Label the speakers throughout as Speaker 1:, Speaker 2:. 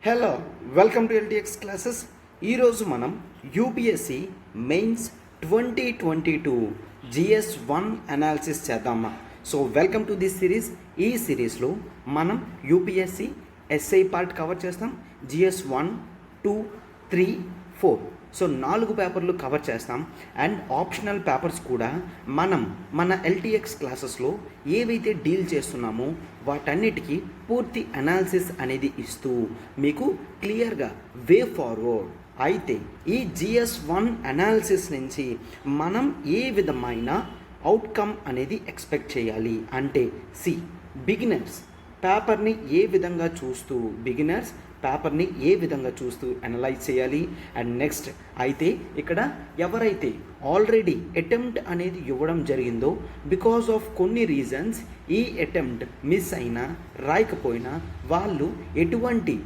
Speaker 1: Hello, welcome to LTX classes. ఈరోజు మనం UPSC mains 2022 GS1 analysis చేద్దామా. So welcome to this series. ఈ సిరీస్లో మనం యూపీఎస్సి ఎస్ఐ పార్ట్ కవర్ చేస్తాం. GS1, 2, 3, 4 సో 4 పేపర్లు కవర్ చేస్తాం. అండ్ ఆప్షనల్ పేపర్స్ కూడా మన ఎల్టీఎక్స్ క్లాసెస్లో ఏవైతే డీల్ చేస్తున్నామో వాటన్నిటికీ పూర్తి అనాలిసిస్ అనేది ఇస్తూ మీకు క్లియర్గా వే ఫార్వర్డ్. అయితే ఈ GS1 అనాలిసిస్ నుంచి మనం ఏ విధమైన అవుట్కమ్ అనేది ఎక్స్పెక్ట్ చేయాలి అంటే బిగినర్స్ పేపర్ని ఏ విధంగా చూస్తూ అనలైజ్ చేయాలి. అండ్ నెక్స్ట్ అయితే ఇక్కడ ఎవరైతే ఆల్రెడీ అటెంప్ట్ అనేది ఇవ్వడం జరిగిందో బికాజ్ ఆఫ్ కొన్ని రీజన్స్ ఈ అటెంప్ట్ మిస్ అయినా రాయకపోయినా వాళ్ళు ఎటువంటి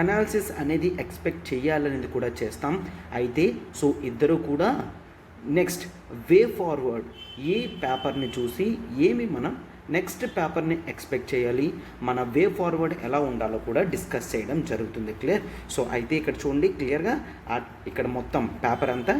Speaker 1: అనాలిసిస్ అనేది ఎక్స్పెక్ట్ చేయాలనేది కూడా చేస్తాం. అయితే సో ఇద్దరు కూడా నెక్స్ట్ వే ఫార్వర్డ్ ఏ పేపర్ని చూసి మనం నెక్స్ట్ పేపర్ని ఎక్స్పెక్ట్ చేయాలి, మన వే ఫార్వర్డ్ ఎలా ఉండాలో కూడా డిస్కస్ చేయడం జరుగుతుంది. క్లియర్. సో అయితే ఇక్కడ చూడండి క్లియర్గా ఇక్కడ మొత్తం పేపర్ అంతా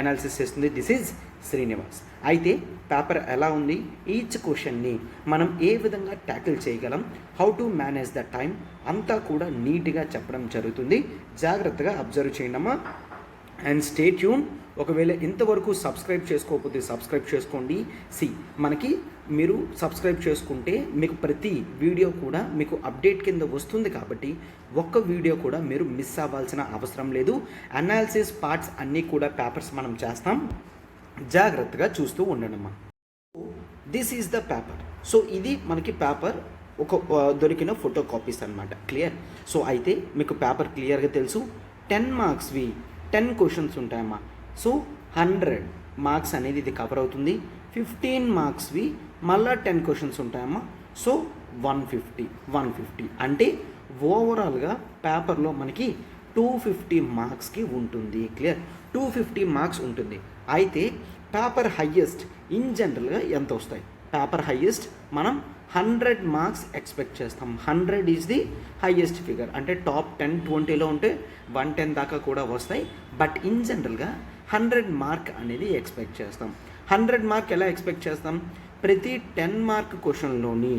Speaker 1: అనాలిసిస్ చేస్తుంది. This is Srinivas. అయితే పేపర్ ఎలా ఉంది, ఈచ్ క్వశ్చన్ని మనం ఏ విధంగా ట్యాకిల్ చేయగలం, how to manage the time అంతా కూడా నీట్గా చెప్పడం జరుగుతుంది. జాగ్రత్తగా అబ్జర్వ్ చేయండమ్మా అండ్ స్టే ట్యూన్. ఒకవేళ ఇంతవరకు సబ్స్క్రైబ్ చేసుకోకపోతే సబ్స్క్రైబ్ చేసుకోండి. మనకి మీరు సబ్స్క్రైబ్ చేసుకుంటే మీకు ప్రతి వీడియో కూడా మీకు అప్డేట్ కింద వస్తుంది కాబట్టి ఒక్క వీడియో కూడా మీరు మిస్ అవ్వాల్సిన అవసరం లేదు. అనాలిసిస్ పార్ట్స్ అన్నీ కూడా పేపర్స్ మనం చేస్తాం, జాగ్రత్తగా చూస్తూ ఉండడమ్మా. This is the paper. So ఇది మనకి పేపర్ దొరికిన ఫోటో కాపీస్ అనమాట. క్లియర్. సో అయితే మీకు పేపర్ క్లియర్గా తెలుసు. 10 మార్క్స్వి 10 క్వశ్చన్స్ ఉంటాయమ్మా. సో 100 మార్క్స్ అనేది ఇది కవర్ అవుతుంది. 15 మార్క్స్వి మళ్ళీ 10 క్వశ్చన్స్ ఉంటాయమ్మా. సో 150 అంటే ఓవరాల్గా పేపర్లో మనకి 250 మార్క్స్కి ఉంటుంది. క్లియర్. 250 మార్క్స్ ఉంటుంది. అయితే పేపర్ హయ్యెస్ట్ ఇన్ జనరల్గా ఎంత వస్తాయి? పేపర్ హయ్యెస్ట్ మనం 100 మార్క్స్ ఎక్స్పెక్ట్ చేస్తాం. 100 ఈజ్ ది హయ్యెస్ట్ ఫిగర్. అంటే టాప్ 10-20లో ఉంటే 110 దాకా కూడా వస్తాయి. బట్ ఇన్ జనరల్గా 100 మార్క్ అనేది ఎక్స్పెక్ట్ చేస్తాం. 100 మార్క్ ఎలా ఎక్స్పెక్ట్ చేస్తాం? ప్రతి 10 మార్క్ క్వశ్చన్లోని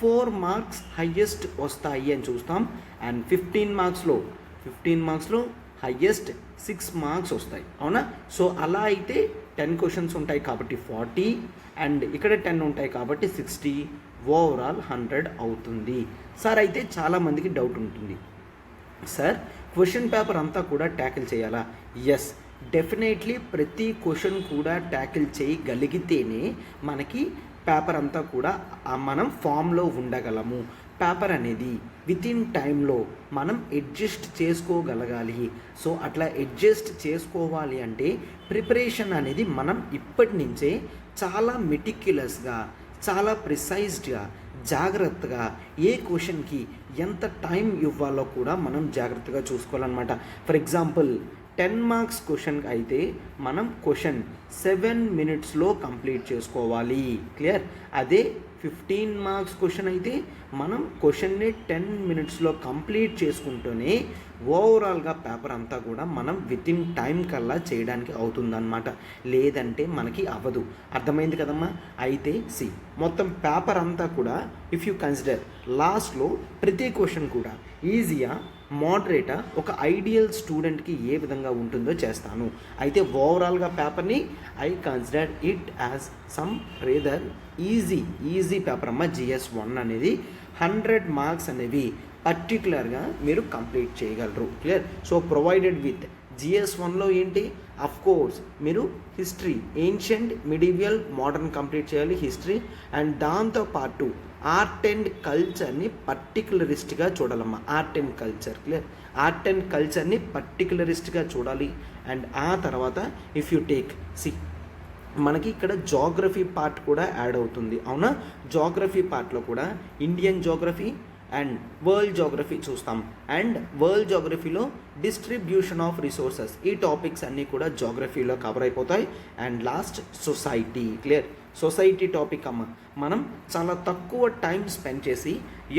Speaker 1: 4 మార్క్స్ హయ్యెస్ట్ వస్తాయి అని చూస్తాం. అండ్ 15 మార్క్స్లో హయ్యెస్ట్ 6 మార్క్స్ వస్తాయి. అవునా? సో అలా అయితే 10 క్వశ్చన్స్ ఉంటాయి కాబట్టి 40 అండ్ ఇక్కడ 10 ఉంటాయి కాబట్టి 60, ఓవరాల్ 100 అవుతుంది. సార్ అయితే చాలామందికి డౌట్ ఉంటుంది, సార్ క్వశ్చన్ పేపర్ అంతా కూడా ట్యాకిల్ చేయాలా? ఎస్, డెఫినెట్లీ ప్రతి క్వశ్చన్ కూడా ట్యాకిల్ చేయగలిగితేనే మనకి పేపర్ అంతా కూడా మనం ఫామ్లో ఉండగలము. పేపర్ అనేది వితిన్ టైంలో మనం అడ్జస్ట్ చేసుకోగలగాలి. సో అట్లా అడ్జస్ట్ చేసుకోవాలి అంటే ప్రిపరేషన్ అనేది మనం ఇప్పటి నుంచే చాలా మెటిక్యులస్గా, చాలా ప్రిసైజ్డ్గా, జాగ్రత్తగా ఏ క్వశ్చన్కి ఎంత టైం ఇవ్వాలో కూడా మనం జాగ్రత్తగా చూసుకోవాలన్నమాట. ఫర్ ఎగ్జాంపుల్ 10 మార్క్స్ క్వశ్చన్కి అయితే మనం క్వశ్చన్ 7 మినిట్స్లో కంప్లీట్ చేసుకోవాలి. క్లియర్. అదే 15 మార్క్స్ క్వశ్చన్ అయితే మనం క్వశ్చన్ని 10 మినిట్స్లో కంప్లీట్ చేసుకుంటూనే ఓవరాల్గా పేపర్ అంతా కూడా మనం వితిన్ టైం కల్లా చేయడానికి అవుతుందన్నమాట. లేదంటే మనకి అవ్వదు. అర్థమైంది కదమ్మా? అయితే మొత్తం పేపర్ అంతా కూడా ఇఫ్ యూ కన్సిడర్ లాస్ట్లో ప్రతి క్వశ్చన్ కూడా ఈజీగా, మోడరేటా, ఒక ఐడియల్ స్టూడెంట్కి ఏ విధంగా ఉంటుందో చేస్తాను. అయితే పేపర్ని I consider it as some rather easy paper అమ్మ. GS1 అనేది 100 మార్క్స్ అనేవి పర్టికులర్గా మీరు కంప్లీట్ చేయగలరు. క్లియర్. సో ప్రొవైడెడ్ విత్ GS1లో ఏంటి, కోర్స్ మీరు history, ancient, medieval, modern complete చేయాలి హిస్టరీ. అండ్ దాంతోపాటు ఆర్ట్ అండ్ కల్చర్ని పర్టికులరిస్ట్గా చూడాలమ్మా. Art and culture. Clear. Art and కల్చర్ని పర్టికులరిస్ట్గా చూడాలి. అండ్ ఆ తర్వాత ఇఫ్ యూ టేక్ మనకి ఇక్కడ జోగ్రఫీ పార్ట్ కూడా యాడ్ అవుతుంది. అవునా? జోగ్రఫీ పార్ట్లో కూడా Indian geography and world geography చూస్తాం. అండ్ వరల్డ్ జోగ్రఫీలో డిస్ట్రిబ్యూషన్ ఆఫ్ రిసోర్సెస్, ఈ టాపిక్స్ అన్నీ కూడా జోగ్రఫీలో కవర్ అయిపోతాయి. And last society. Clear. Society topic అమ్మ. మనం చాలా తక్కువ టైం స్పెండ్ చేసి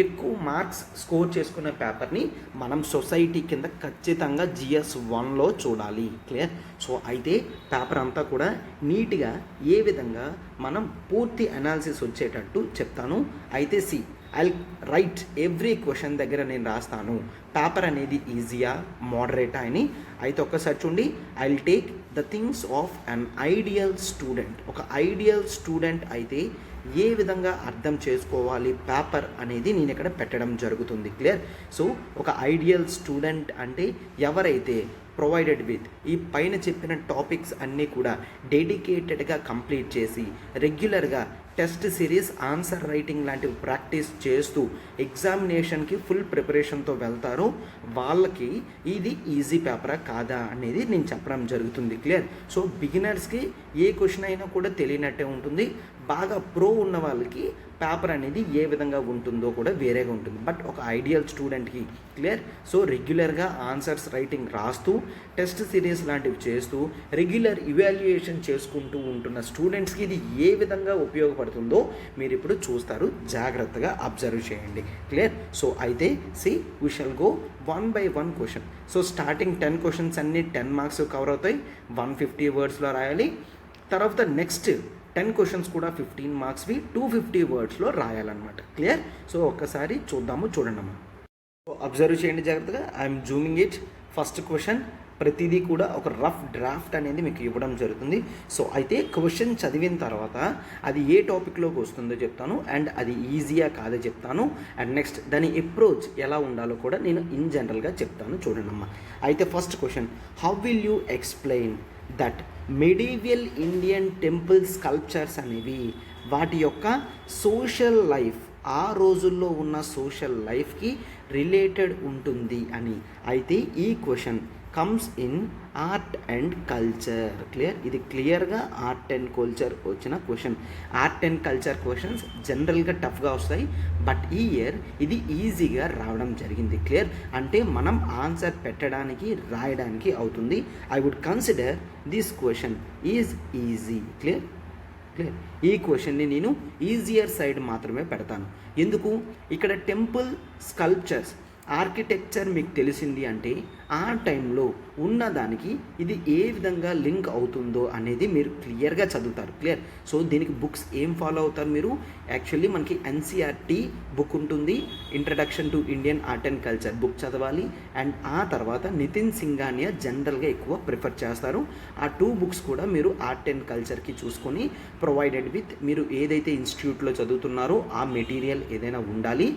Speaker 1: ఎక్కువ మార్క్స్ స్కోర్ చేసుకునే పేపర్ని మనం సొసైటీ కింద ఖచ్చితంగా GS1లో చూడాలి. క్లియర్? సో అయితే పేపర్ అంతా కూడా నీట్గా ఏ విధంగా మనం పూర్తి అనాలిసిస్ వచ్చేటట్టు చెప్తాను. అయితే ఐ రైట్ ఎవ్రీ క్వశ్చన్ దగ్గర నేను రాస్తాను పేపర్ అనేది ఈజీయా మోడరేటా అని. అయితే ఒక్కసారి చూడండి, I will take the things of an ideal student. ఒక ఐడియల్ స్టూడెంట్ అయితే ఏ విధంగా అర్థం చేసుకోవాలి పేపర్ అనేది నేను ఇక్కడ పెట్టడం జరుగుతుంది. క్లియర్? సో ఒక ఐడియల్ స్టూడెంట్ అంటే ఎవరైతే ప్రొవైడెడ్ విత్ ఈ పైన చెప్పిన టాపిక్స్ అన్నీ కూడా డెడికేటెడ్గా కంప్లీట్ చేసి రెగ్యులర్గా టెస్ట్ సిరీస్ ఆన్సర్ రైటింగ్ లాంటివి ప్రాక్టీస్ చేస్తూ ఎగ్జామినేషన్కి ఫుల్ ప్రిపరేషన్తో వెళ్తారో వాళ్ళకి ఇది ఈజీ పేపరా కాదా అనేది నేను చెప్పడం జరుగుతుంది. క్లియర్? సో బిగినర్స్కి ఏ క్వశ్చన్ అయినా కూడా తెలియనట్టే ఉంటుంది. బాగా ప్రో ఉన్న వాళ్ళకి పేపర్ అనేది ఏ విధంగా ఉంటుందో కూడా వేరేగా ఉంటుంది. బట్ ఒక ఐడియల్ స్టూడెంట్కి క్లియర్? సో రెగ్యులర్గా ఆన్సర్స్ రైటింగ్ రాస్తూ టెస్ట్ సిరీస్ లాంటివి చేస్తూ రెగ్యులర్ ఇవాల్యుయేషన్ చేసుకుంటూ ఉంటున్న స్టూడెంట్స్కి ఇది ఏ విధంగా ఉపయోగపడుతుందో మీరు ఇప్పుడు చూస్తారు. జాగ్రత్తగా అబ్జర్వ్ చేయండి. క్లియర్? సో అయితే we shall go 1 by 1 question. So starting 10 questions అన్నీ 10 మార్క్స్ కవర్ అవుతాయి. 150 వర్డ్స్లో రాయాలి. తర్వాత నెక్స్ట్ 10 క్వశ్చన్స్ కూడా 15 మార్క్స్వి 250 వర్డ్స్లో రాయాలన్నమాట. క్లియర్? సో ఒక్కసారి చూడండి అమ్మా. సో అబ్జర్వ్ చేయండి జాగ్రత్తగా. I'm zooming it. First question ప్రతిదీ కూడా ఒక రఫ్ డ్రాఫ్ట్ అనేది మీకు ఇవ్వడం జరుగుతుంది. సో అయితే క్వశ్చన్ చదివిన తర్వాత అది ఏ టాపిక్లోకి వస్తుందో చెప్తాను, అండ్ అది ఈజీయా కాదో చెప్తాను, అండ్ నెక్స్ట్ దాని అప్రోచ్ ఎలా ఉండాలో కూడా నేను ఇన్ జనరల్గా చెప్తాను. చూడండి అమ్మా. అయితే first question, how will you explain that medieval Indian temple sculptures అనేవి వాటి యొక్క సోషల్ లైఫ్, ఆ రోజుల్లో ఉన్న సోషల్ లైఫ్కి రిలేటెడ్ ఉంటుంది అని. అయితే ఈ question comes in art and culture. Clear? ఇది క్లియర్గా ఆర్ట్ అండ్ కల్చర్ వచ్చిన question. Art and culture questions జనరల్గా టఫ్గా వస్తాయి, బట్ ఈ ఇయర్ ఇది ఈజీగా రావడం జరిగింది. క్లియర్? అంటే మనం ఆన్సర్ పెట్టడానికి రాయడానికి అవుతుంది. I would consider this question is easy. Clear? ఈ క్వశ్చన్ని నేను ఈజియర్ సైడ్ మాత్రమే పెడతాను. ఎందుకు? ఇక్కడ టెంపుల్ స్కల్ప్చర్స్ ఆర్కిటెక్చర్ మీకు తెలిసింది అంటే ఆ టైంలో ఉన్నదానికి ఇది ఏ విధంగా లింక్ అవుతుందో అనేది మీరు క్లియర్గా చదువుతారు. క్లియర్? సో దీనికి బుక్స్ ఏం ఫాలో అవుతారు మీరు? యాక్చువల్లీ మనకి NCERT బుక్ ఉంటుంది, introduction to Indian art and culture book చదవాలి. అండ్ ఆ తర్వాత నితిన్ సింఘానియా జనరల్గా ఎక్కువ ప్రిఫర్ చేస్తారు. ఆ 2 బుక్స్ కూడా మీరు ఆర్ట్ అండ్ కల్చర్కి చూసుకొని ప్రొవైడెడ్ విత్ మీరు ఏదైతే ఇన్స్టిట్యూట్లో చదువుతున్నారో ఆ మెటీరియల్ ఏదైనా ఉండాలి.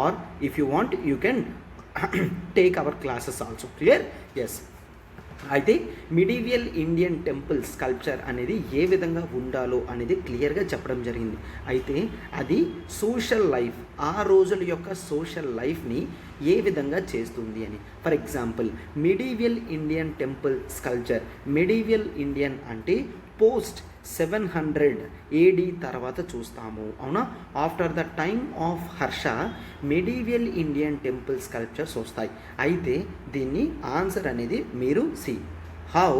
Speaker 1: Or if you want you can take our classes also. Clear? Yes. అయితే మిడీవియల్ ఇండియన్ టెంపుల్ స్కల్ప్చర్ అనేది ఏ విధంగా ఉండాలో అనేది క్లియర్గా చెప్పడం జరిగింది. అయితే అది సోషల్ లైఫ్, ఆ రోజుల యొక్క సోషల్ లైఫ్ని ఏ విధంగా చేస్తుంది అని. For example medieval Indian temple sculpture. Medieval Indian అంటే పోస్ట్ 700 AD తర్వాత చూస్తాము, అవునా? After the time of Harsha medieval Indian temple sculptures వస్తాయి. అయితే దీన్ని ఆన్సర్ అనేది మీరు హౌ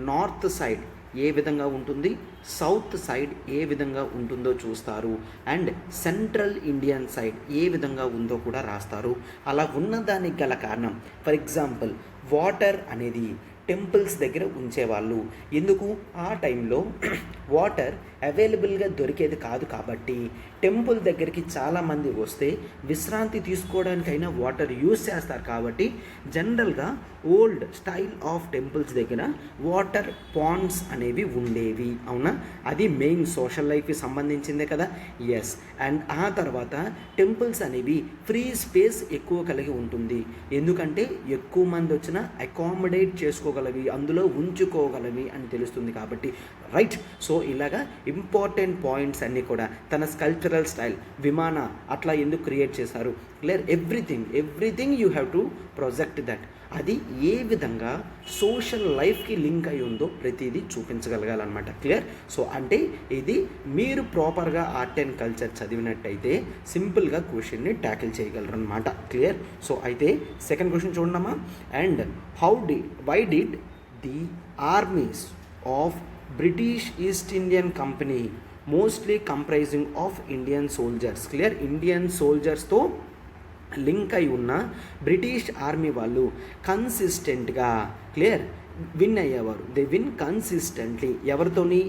Speaker 1: నార్త్ సైడ్ ఏ విధంగా ఉంటుంది, సౌత్ సైడ్ ఏ విధంగా ఉంటుందో చూస్తారు, అండ్ సెంట్రల్ ఇండియన్ సైడ్ ఏ విధంగా ఉందో కూడా రాస్తారు. అలా ఉన్నదానికి గల కారణం, ఫర్ ఎగ్జాంపుల్ వాటర్ అనేది టెంపుల్స్ దగ్గర ఉంచేవాళ్ళు. ఎందుకు? ఆ టైంలో వాటర్ అవైలబుల్గా దొరికేది కాదు కాబట్టి టెంపుల్ దగ్గరికి చాలామంది వస్తే విశ్రాంతి తీసుకోవడానికైనా వాటర్ యూజ్ చేస్తారు. కాబట్టి జనరల్గా ఓల్డ్ స్టైల్ ఆఫ్ టెంపుల్స్ దగ్గర వాటర్ పాండ్స్ అనేవి ఉండేవి, అవునా? అది మెయిన్ సోషల్ లైఫ్కి సంబంధించిందే కదా. ఎస్. అండ్ ఆ తర్వాత టెంపుల్స్ అనేవి ఫ్రీ స్పేస్ ఎక్కువ కలిగి ఉంటుంది. ఎందుకంటే ఎక్కువ మంది వచ్చినా అకామిడేట్ చేసుకోగలవి, అందులో ఉంచుకోగలవి అని తెలుస్తుంది కాబట్టి. రైట్? సో ఇలాగా ఇంపార్టెంట్ పాయింట్స్ అన్నీ కూడా తన స్కల్ప్చరల్ స్టైల్, విమాన అట్లా ఎందుకు క్రియేట్ చేశారు, clear? Everything you have to project that. అది ఏ విధంగా సోషల్ లైఫ్కి లింక్ అయి ఉందో ప్రతిదీ చూపించగలగాలన్నమాట. క్లియర్? సో అంటే ఇది మీరు ప్రాపర్గా ఆర్ట్ అండ్ కల్చర్ చదివినట్టయితే సింపుల్గా క్వశ్చన్ని ట్యాకిల్ చేయగలరు అనమాట. క్లియర్? సో అయితే సెకండ్ క్వశ్చన్ చూడమ్మా. And why did the armies of British East Indian company mostly comprising of Indian soldiers. Clear, Indian సోల్జర్స్తో లింక్ అయి ఉన్న బ్రిటిష్ ఆర్మీ వాళ్ళు కన్సిస్టెంట్గా క్లియర్ విన్ అయ్యేవారు. They win consistently. ఎవరితోని?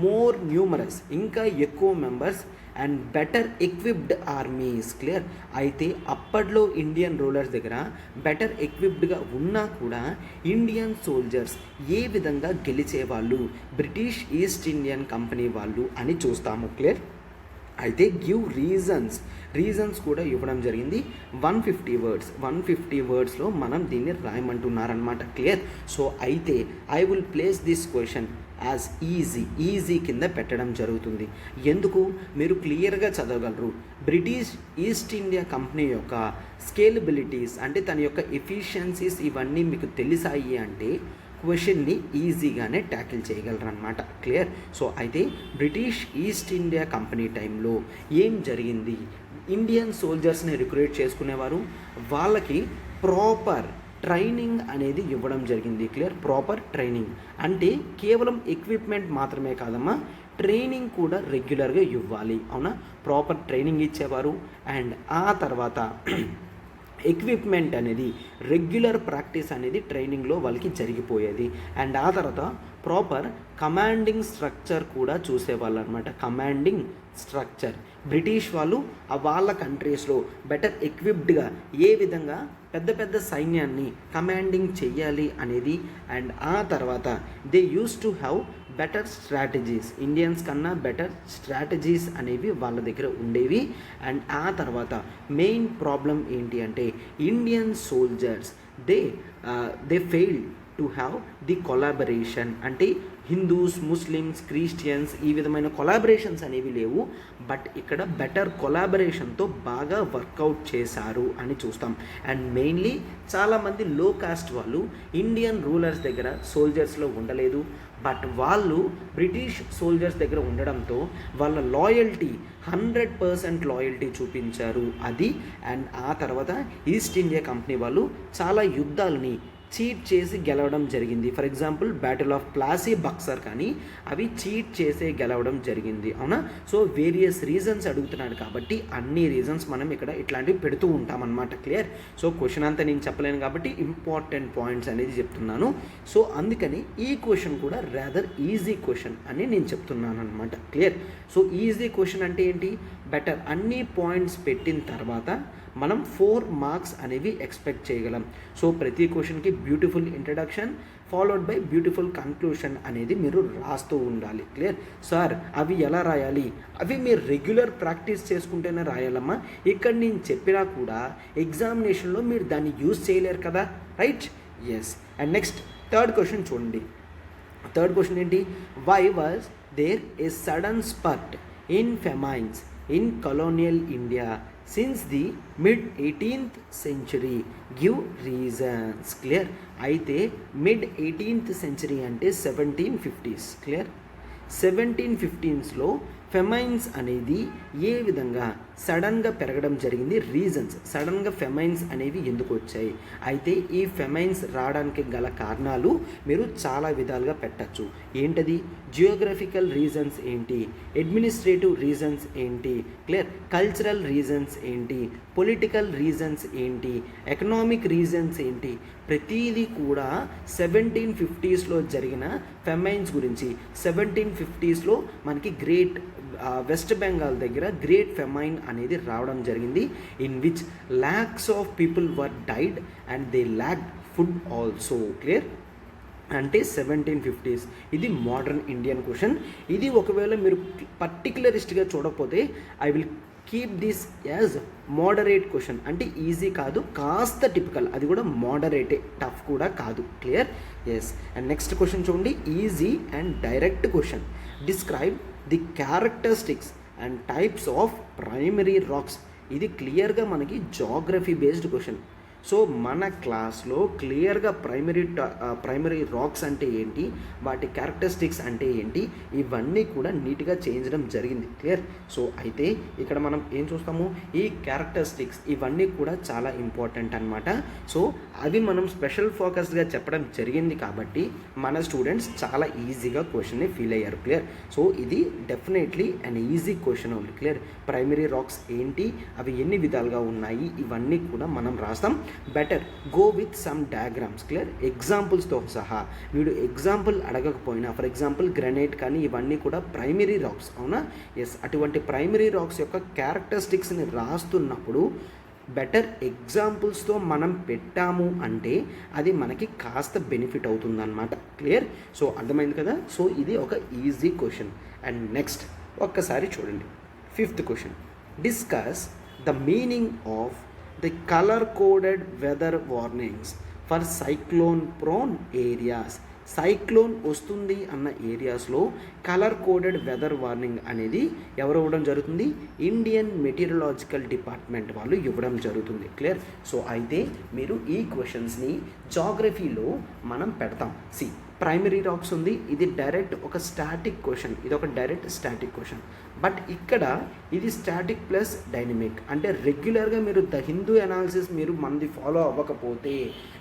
Speaker 1: మోర్ న్యూమరస్, ఇంకా ఎక్కువ members and better equipped armies. Clear, అయితే అప్పట్లో ఇండియన్ రూలర్స్ దగ్గర బెటర్ ఎక్విప్డ్గా ఉన్నా కూడా ఇండియన్ సోల్జర్స్ ఏ విధంగా గెలిచేవాళ్ళు బ్రిటిష్ ఈస్ట్ ఇండియన్ కంపెనీ వాళ్ళు అని చూస్తాము. క్లియర్, అయితే గివ్ రీజన్స్ కూడా ఇవ్వడం జరిగింది. 150 వర్డ్స్లో మనం దీన్ని రాయమంటున్నారనమాట. క్లియర్, సో అయితే I will place this question as easy కింద పెట్టడం జరుగుతుంది. ఎందుకు? మీరు క్లియర్గా చదవగలరు. బ్రిటిష్ ఈస్ట్ ఇండియా కంపెనీ యొక్క స్కేలబిలిటీస్ అంటే తన యొక్క ఎఫిషియన్సీస్ ఇవన్నీ మీకు తెలిసాయి అంటే క్వశ్చన్ని ఈజీగానే ట్యాకిల్ చేయగలరు అనమాట. క్లియర్, సో అయితే బ్రిటిష్ ఈస్ట్ ఇండియా కంపెనీ టైంలో ఏం జరిగింది? ఇండియన్ సోల్జర్స్ని రిక్రూట్ చేసుకునేవారు, వాళ్ళకి ప్రాపర్ ట్రైనింగ్ అనేది ఇవ్వడం జరిగింది. క్లియర్, ప్రాపర్ ట్రైనింగ్ అంటే కేవలం ఎక్విప్మెంట్ మాత్రమే కాదమ్మా, ట్రైనింగ్ కూడా రెగ్యులర్గా ఇవ్వాలి. అవునా, ప్రాపర్ ట్రైనింగ్ ఇచ్చేవారు. అండ్ ఆ తర్వాత ఎక్విప్మెంట్ అనేది రెగ్యులర్ ప్రాక్టీస్ అనేది ట్రైనింగ్లో వాళ్ళకి జరిగిపోయేది. అండ్ ఆ తర్వాత ప్రాపర్ కమాండింగ్ స్ట్రక్చర్ కూడా చూసేవాళ్ళు అనమాట. కమాండింగ్ స్ట్రక్చర్ బ్రిటిష్ వాళ్ళు వాళ్ళ కంట్రీస్లో బెటర్ ఎక్విప్డ్గా ఏ విధంగా పెద్ద పెద్ద సైన్యాన్ని కమాండింగ్ చెయ్యాలి అనేది. అండ్ ఆ తర్వాత they use to have better strategies, Indians కన్నా బెటర్ స్ట్రాటజీస్ అనేవి వాళ్ళ దగ్గర ఉండేవి. అండ్ ఆ తర్వాత మెయిన్ ప్రాబ్లం ఏంటి అంటే Indian soldiers they failed to have the collaboration. అంటే హిందూస్, ముస్లిమ్స్, క్రిస్టియన్స్ ఈ విధమైన కొలాబరేషన్స్ అనేవి లేవు. బట్ ఇక్కడ బెటర్ కొలాబరేషన్తో బాగా వర్కౌట్ చేశారు అని చూస్తాం. అండ్ మెయిన్లీ చాలామంది లో కాస్ట్ వాళ్ళు ఇండియన్ రూలర్స్ దగ్గర సోల్జర్స్లో ఉండలేదు. బట్ వాళ్ళు బ్రిటిష్ సోల్జర్స్ దగ్గర ఉండడంతో వాళ్ళ లాయల్టీ 100% లాయల్టీ చూపించారు అది. అండ్ ఆ తర్వాత ఈస్ట్ ఇండియా కంపెనీ వాళ్ళు చాలా యుద్ధాలని చీట్ చేసి గెలవడం జరిగింది. For example battle of Plassey, Buxar కానీ అవి చీట్ చేసే గెలవడం జరిగింది. అవునా, సో వేరియస్ రీజన్స్ అడుగుతున్నాడు కాబట్టి అన్ని రీజన్స్ మనం ఇక్కడ ఇట్లాంటివి పెడుతూ ఉంటామన్నమాట. క్లియర్, సో క్వశ్చన్ అంతా నేను చెప్పలేను కాబట్టి ఇంపార్టెంట్ పాయింట్స్ అనేది చెప్తున్నాను. సో అందుకని ఈ క్వశ్చన్ కూడా రాదర్ ఈజీ క్వశ్చన్ అని నేను చెప్తున్నాను అనమాట. క్లియర్, సో ఈజీ క్వశ్చన్ అంటే ఏంటి? బెటర్ అన్ని పాయింట్స్ పెట్టిన తర్వాత మనం 4 మార్క్స్ అనేవి ఎక్స్పెక్ట్ చేయగలం. సో ప్రతి క్వశ్చన్కి beautiful introduction followed by beautiful conclusion అనేది మీరు రాస్తూ ఉండాలి. క్లియర్, సార్ అవి ఎలా రాయాలి? అవి మీరు రెగ్యులర్ ప్రాక్టీస్ చేసుకుంటేనే రాయాలమ్మా. ఇక్కడ నేను చెప్పినా కూడా ఎగ్జామినేషన్లో మీరు దాన్ని యూజ్ చేయలేరు కదా, right? Yes. And next third question చూడండి. థర్డ్ క్వశ్చన్ ఏంటి? Why was there a sudden spurt in famines in colonial India since the mid-18th century? Give reasons. Clear, అయితే mid-18th century అంటే 1750s. క్లియర్, 1715స్లో ఫెమైన్స్ అనేది ఏ విధంగా సడన్గా పెరగడం జరిగింది? రీజన్స్, సడన్గా ఫెమైన్స్ అనేవి ఎందుకు వచ్చాయి? అయితే ఈ ఫెమైన్స్ రావడానికి గల కారణాలు మీరు చాలా విధాలుగా పెట్టచ్చు. ఏంటది? జియోగ్రఫికల్ రీజన్స్ ఏంటి, అడ్మినిస్ట్రేటివ్ రీజన్స్ ఏంటి, క్లియర్, కల్చరల్ రీజన్స్ ఏంటి, పొలిటికల్ రీజన్స్ ఏంటి, ఎకనామిక్ రీజన్స్ ఏంటి, ప్రతిదీ కూడా 1750స్లో జరిగిన ఫెమైన్స్ గురించి. 1750స్లో మనకి గ్రేట్ వెస్ట్ బెంగాల్ దగ్గర గ్రేట్ ఫెమైన్ అనేది రావడం జరిగింది. In which lakhs of people were died and they lacked food also. Clear, అంటే 1750s. ఇది మోడర్న్ ఇండియన్ క్వశ్చన్. ఇది ఒకవేళ మీరు పర్టికులరిస్ట్గా చూడకపోతే I will keep this as moderate question. అంటే ఈజీ కాదు, కాస్త టిపికల్, అది కూడా మోడరేటే, టఫ్ కూడా కాదు. Clear, yes. And next question చూడండి. Easy and direct question. Describe the characteristics and types of primary rocks. ఇది క్లియర్గా మనకి జాగ్రఫీ బేస్డ్ క్వశ్చన్. సో మన క్లాస్లో క్లియర్గా ప్రైమరీ రాక్స్ అంటే ఏంటి, వాటి క్యారెక్టరిస్టిక్స్ అంటే ఏంటి, ఇవన్నీ కూడా నీట్గా చేయించడం జరిగింది. క్లియర్. సో అయితే ఇక్కడ మనం ఏం చూస్తాము, ఈ క్యారెక్టరిస్టిక్స్ ఇవన్నీ కూడా చాలా ఇంపార్టెంట్ అనమాట. సో అవి మనం స్పెషల్ ఫోకస్గా చెప్పడం జరిగింది కాబట్టి మన స్టూడెంట్స్ చాలా ఈజీగా క్వశ్చన్ని ఫీల్ అయ్యారు. క్లియర్. సో ఇది definitely an easy question only. Clear. Primary rocks ఏంటి, అవి ఎన్ని విధాలుగా ఉన్నాయి, ఇవన్నీ కూడా మనం రాస్తాం. Better go with some diagrams. Clear. ఎగ్జాంపుల్స్తో సహా. వీడు ఎగ్జాంపుల్ అడగకపోయినా, ఫర్ ఎగ్జాంపుల్ గ్రనైట్ కానీ ఇవన్నీ కూడా ప్రైమరీ రాక్స్, అవునా? ఎస్. అటువంటి ప్రైమరీ రాక్స్ యొక్క క్యారెక్టరిస్టిక్స్ని రాస్తున్నప్పుడు బెటర్ ఎగ్జాంపుల్స్తో మనం పెట్టాము అంటే అది మనకి కాస్త బెనిఫిట్ అవుతుందన్నమాట. క్లియర్. సో అర్థమైంది కదా. సో ఇది ఒక ఈజీ క్వశ్చన్. అండ్ నెక్స్ట్ ఒక్కసారి చూడండి, 5th question. Discuss the meaning of the colour coded weather warnings for cyclone prone areas. Cyclone వస్తుంది అన్న ఏరియాస్లో కలర్ కోడెడ్ వెదర్ వార్నింగ్ అనేది ఎవరు ఇవ్వడం జరుగుతుంది, ఇండియన్ మెటీరియలాజికల్ డిపార్ట్మెంట్ వాళ్ళు ఇవ్వడం జరుగుతుంది. క్లియర్. సో అయితే మీరు ఈ క్వశ్చన్స్ని జాగ్రఫీలో మనం పెడతాం. సి, ప్రైమరీ రాక్స్ ఉంది, ఇది డైరెక్ట్ ఒక స్టాటిక్ క్వశ్చన్, ఇది ఒక డైరెక్ట్ స్టాటిక్ క్వశ్చన్. బట్ ఇక్కడ ఇది స్టాటిక్ ప్లస్ డైనమిక్, అంటే రెగ్యులర్గా మీరు ద హిందూ అనాలిసిస్ మీరు మనది ఫాలో అవ్వకపోతే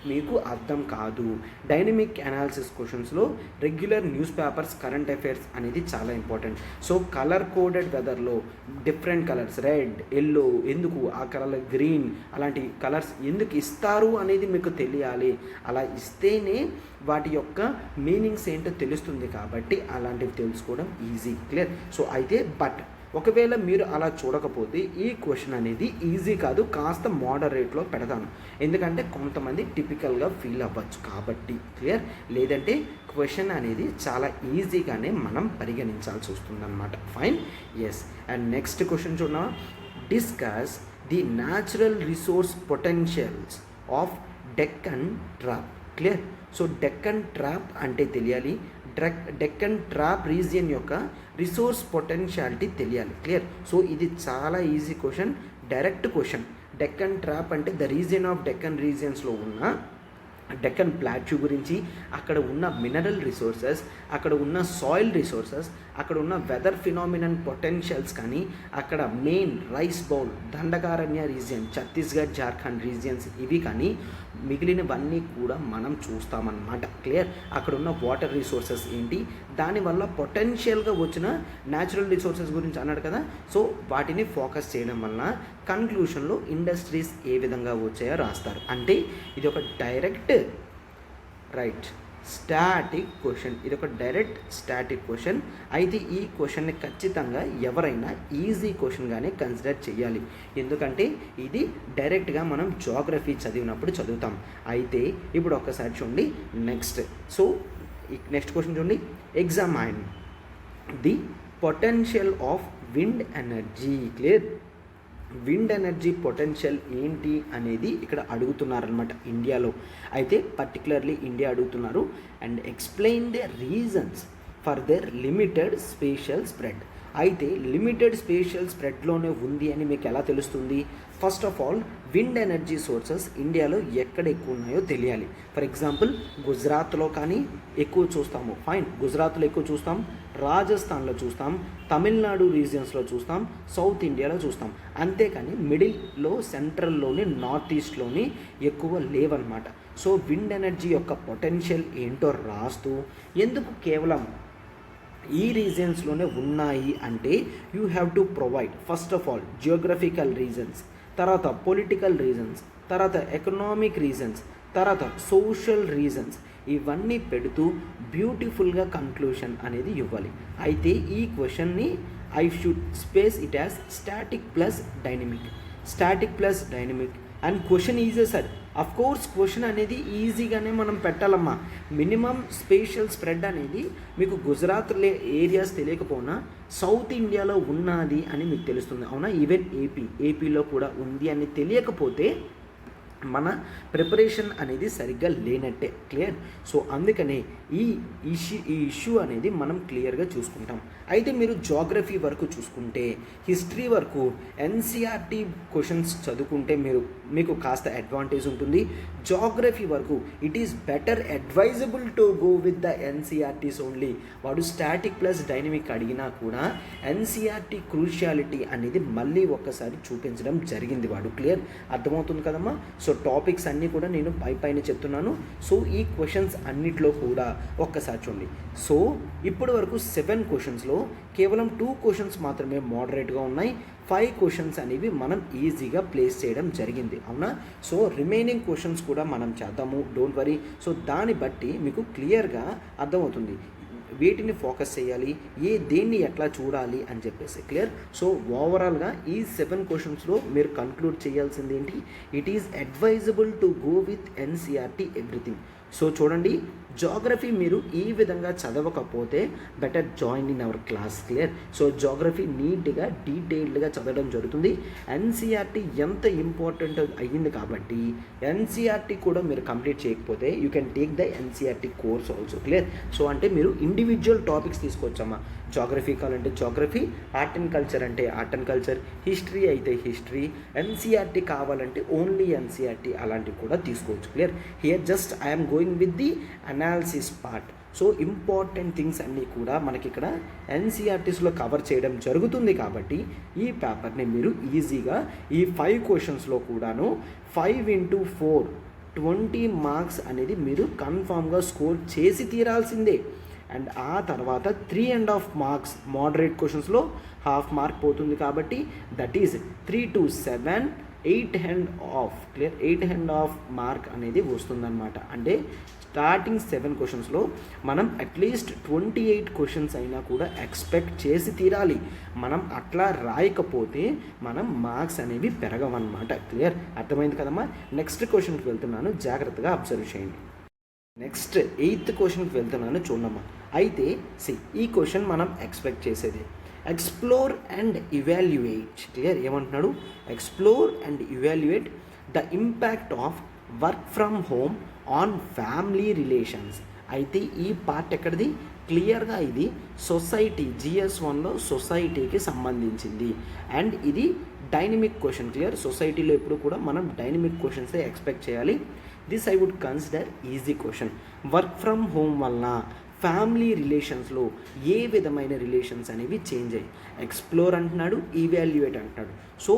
Speaker 1: మీకు అర్థం కాదు. డైనమిక్ అనాలిసిస్ క్వశ్చన్స్లో regular newspapers, current affairs అనేది చాలా ఇంపార్టెంట్. సో కలర్ కోడెడ్ వెదర్లో డిఫరెంట్ కలర్స్, రెడ్, ఎల్లో, ఎందుకు ఆ కలర్, గ్రీన్, అలాంటి కలర్స్ ఎందుకు ఇస్తారు అనేది మీకు తెలియాలి. అలా ఇస్తేనే వాటి యొక్క మీనింగ్స్ ఏంటో తెలుస్తుంది కాబట్టి అలాంటివి తెలుసుకోవడం ఈజీ. క్లియర్. సో అయితే బట్ ఒకవేళ మీరు అలా చూడకపోతే ఈ క్వశ్చన్ అనేది ఈజీ కాదు, కాస్త మోడరేట్లో పెడతాను. ఎందుకంటే కొంతమంది టిపికల్గా ఫీల్ అవ్వచ్చు కాబట్టి. క్లియర్. లేదంటే క్వశ్చన్ అనేది చాలా ఈజీగానే మనం పరిగణించాల్సి వస్తుందన్నమాట. Fine. Yes. And next question చూద్దాం. Discuss the natural resource potentials of Deccan trap. Clear. So Deccan trap అంటే తెలియాలి, డెక్కన్ ట్రాప్ రీజియన్ యొక్క రిసోర్స్ పొటెన్షియాలిటీ తెలియాలి. క్లియర్. సో ఇది చాలా easy question, direct question. Deccan trap అంటే ద రీజియన్ ఆఫ్ డెక్కన్ రీజియన్స్లో ఉన్న డెక్కన్ ప్లాట్యూ గురించి, అక్కడ ఉన్న మినరల్ రిసోర్సెస్, అక్కడ ఉన్న సాయిల్ రిసోర్సెస్, అక్కడ ఉన్న వెదర్ ఫినామినన్ పొటెన్షియల్స్ కానీ, అక్కడ main rice bowl, Dandakaranya region, Chhattisgarh, Jharkhand regions ఇవి కానీ మిగిలినవన్నీ కూడా మనం చూస్తామన్నమాట. క్లియర్. అక్కడ ఉన్న వాటర్ రిసోర్సెస్ ఏంటి, దానివల్ల పొటెన్షియల్గా వచ్చిన న్యాచురల్ రిసోర్సెస్ గురించి అన్నాడు కదా. సో వాటిని ఫోకస్ చేయడం వలన కన్క్లూషన్లో ఇండస్ట్రీస్ ఏ విధంగా వచ్చాయో రాస్తారు. అంటే ఇది ఒక డైరెక్ట్ రైట్ స్టాటిక్ క్వశ్చన్, ఇది ఒక డైరెక్ట్ స్టాటిక్ క్వశ్చన్. అయితే ఈ క్వశ్చన్ని ఖచ్చితంగా ఎవరైనా ఈజీ క్వశ్చన్గానే కన్సిడర్ చేయాలి. ఎందుకంటే ఇది డైరెక్ట్గా మనం జాగ్రఫీ చదివినప్పుడు చదువుతాం. అయితే ఇప్పుడు ఒక్కసారి చూడండి నెక్స్ట్. సో నెక్స్ట్ క్వశ్చన్ చూడండి. ఎగ్జామైన్ the potential of wind energy. Clear. Wind energy potential ఏంటి అనేది ఇక్కడ అడుగుతున్నారనమాట ఇండియాలో. అయితే పర్టికులర్లీ ఇండియా అడుగుతున్నారు. And explain the reasons for their limited spatial spread. అయితే లిమిటెడ్ స్పేషియల్ స్ప్రెడ్లోనే ఉంది అని మీకు ఎలా తెలుస్తుంది? First of all wind energy sources ఇండియాలో ఎక్కడ ఎక్కువ ఉన్నాయో తెలియాలి. ఫర్ ఎగ్జాంపుల్ గుజరాత్లో కానీ ఎక్కువ చూస్తాము. ఫైన్. గుజరాత్లో ఎక్కువ చూస్తాం, రాజస్థాన్లో చూస్తాం, తమిళనాడు రీజియన్స్లో చూస్తాం, సౌత్ ఇండియాలో చూస్తాం. అంతేకాని మిడిల్లో, సెంట్రల్లోని, నార్త్ ఈస్ట్లోని ఎక్కువ లేవన్నమాట. సో విండ్ ఎనర్జీ యొక్క పొటెన్షియల్ ఏంటో రాస్తూ ఎందుకు కేవలం ఈ రీజన్స్లోనే ఉన్నాయి అంటే you have to provide first of all geographical reasons, తర్వాత పొలిటికల్ రీజన్స్, తర్వాత ఎకనామిక్ రీజన్స్, తర్వాత సోషల్ రీజన్స్, ఇవన్నీ పెడుతూ బ్యూటిఫుల్గా కన్క్లూషన్ అనేది ఇవ్వాలి. అయితే ఈ క్వశ్చన్ని I should space it as static plus dynamic. Static plus dynamic and question easy sir. Of course question అనేది ఈజీగానే మనం పెట్టాలమ్మా. మినిమం స్పేషియల్ స్ప్రెడ్ అనేది మీకు గుజరాత్ ఏరియాస్ తెలియకపోయినా సౌత్ ఇండియాలో ఉన్నది అని మీకు తెలుస్తుంది, అవునా? ఈవెన్ ఏపీలో కూడా ఉంది అని తెలియకపోతే మన ప్రిపరేషన్ అనేది సరిగ్గా లేనట్టే. క్లియర్. సో అందుకనే ఈ ఇష్యూ అనేది మనం క్లియర్గా చూసుకుంటాం. అయితే మీరు జాగ్రఫీ వరకు చూసుకుంటే, హిస్టరీ వరకు ఎన్సీఆర్టీ క్వశ్చన్స్ చదువుకుంటే మీకు కాస్త అడ్వాంటేజ్ ఉంటుంది. జాగ్రఫీ వరకు it is better advisable to go with the NCERTs only. వాడు స్టాటిక్ ప్లస్ డైనమిక్ అడిగినా కూడా ఎన్సీఆర్టీ క్రూషియాలిటీ అనేది మళ్ళీ ఒక్కసారి చూపించడం జరిగింది వాడు. క్లియర్. అర్థమవుతుంది కదమ్మా. సో టాపిక్స్ అన్నీ కూడా నేను పైన చెప్తున్నాను. సో ఈ క్వశ్చన్స్ అన్నిట్లో కూడా ఒక్కసారి చూడండి. సో ఇప్పటి వరకు 7 క్వశ్చన్స్లో కేవలం 2 క్వశ్చన్స్ మాత్రమే మోడరేట్గా ఉన్నాయి. 5 క్వశ్చన్స్ అనేవి మనం ఈజీగా ప్లేస్ చేయడం జరిగింది. అవునా. సో రిమైనింగ్ క్వశ్చన్స్ కూడా మనం చేద్దాము, డోంట్ వరీ. సో దాన్ని బట్టి మీకు క్లియర్గా అర్థమవుతుంది వేటిని ఫోకస్ చేయాలి, దేన్ని ఎట్లా చూడాలి అని చెప్పేసి. క్లియర్. సో ఓవరాల్గా ఈ 7 క్వశ్చన్స్లో మీరు కన్క్లూడ్ చేయాల్సింది ఏంటి, it is advisable to go with NCERT everything. So చూడండి, జాగ్రఫీ మీరు ఈ విధంగా చదవకపోతే better join in our class. Clear. So geography నీట్గా డీటెయిల్డ్గా చదవడం జరుగుతుంది. ఎన్సీఆర్టీ ఎంత ఇంపార్టెంట్ అయ్యింది కాబట్టి ఎన్సీఆర్టీ కూడా మీరు కంప్లీట్ చేయకపోతే you can take the NCERT course also. Clear. So అంటే మీరు ఇండివిజువల్ టాపిక్స్ తీసుకోవచ్చమ్మా. జాగ్రఫీ కావాలంటే జాగ్రఫీ, ఆర్ట్ అండ్ కల్చర్ అంటే ఆర్ట్ అండ్ కల్చర్, హిస్టరీ అయితే హిస్టరీ, ఎన్సీఆర్టీ కావాలంటే ఓన్లీ ఎన్సీఆర్టీ అలాంటివి కూడా తీసుకోవచ్చు. Clear. Here just I'm going with the analysis part. So important things అన్నీ కూడా మనకి ఇక్కడ ఎన్సీఆర్టీస్లో కవర్ చేయడం జరుగుతుంది కాబట్టి ఈ పేపర్ని మీరు ఈజీగా ఈ 5 క్వశ్చన్స్లో కూడాను 5 into 4 20 మార్క్స్ అనేది మీరు కన్ఫామ్గా స్కోర్ చేసి తీరాల్సిందే. అండ్ ఆ తర్వాత 3.5 మార్క్స్ మోడరేట్ క్వశ్చన్స్లో హాఫ్ మార్క్ పోతుంది కాబట్టి that is 3 to 7 8.5. Clear. 8.5 mark అనేది వస్తుందన్నమాట. అంటే స్టార్టింగ్ 7 క్వశ్చన్స్లో మనం అట్లీస్ట్ 28 క్వశ్చన్స్ అయినా కూడా ఎక్స్పెక్ట్ చేసి తీరాలి. మనం అట్లా రాయకపోతే మనం మార్క్స్ అనేవి పెరగవన్నమాట. క్లియర్. అర్థమైంది కదమ్మా. నెక్స్ట్ క్వశ్చన్కి వెళ్తున్నాను, జాగ్రత్తగా అబ్జర్వ్ చేయండి. నెక్స్ట్ 8th క్వశ్చన్కి వెళ్తున్నాను, చూడమ్మా. అయితే ఈ క్వశ్చన్ మనం ఎక్స్పెక్ట్ చేసేది ఎక్స్ప్లోర్ అండ్ ఇవాల్యుయేట్. క్లియర్. ఏమంటున్నాడు, explore and evaluate the impact of work from home on family relations. అయితే ఈ పార్ట్ ఎక్కడిది, క్లియర్గా ఇది సొసైటీ GS1లో సొసైటీకి సంబంధించింది. అండ్ ఇది డైనమిక్ క్వశ్చన్. క్లియర్. సొసైటీలో ఎప్పుడు కూడా మనం డైనమిక్ క్వశ్చన్సే ఎక్స్పెక్ట్ చేయాలి. This I would consider easy question. Work from home వలన ఫ్యామిలీ రిలేషన్స్లో ఏ విధమైన రిలేషన్స్ అనేవి చేంజ్ అయ్యాయి. ఎక్స్ప్లోర్ అంటున్నాడు, ఈవాల్యుయేట్ అంటున్నాడు. సో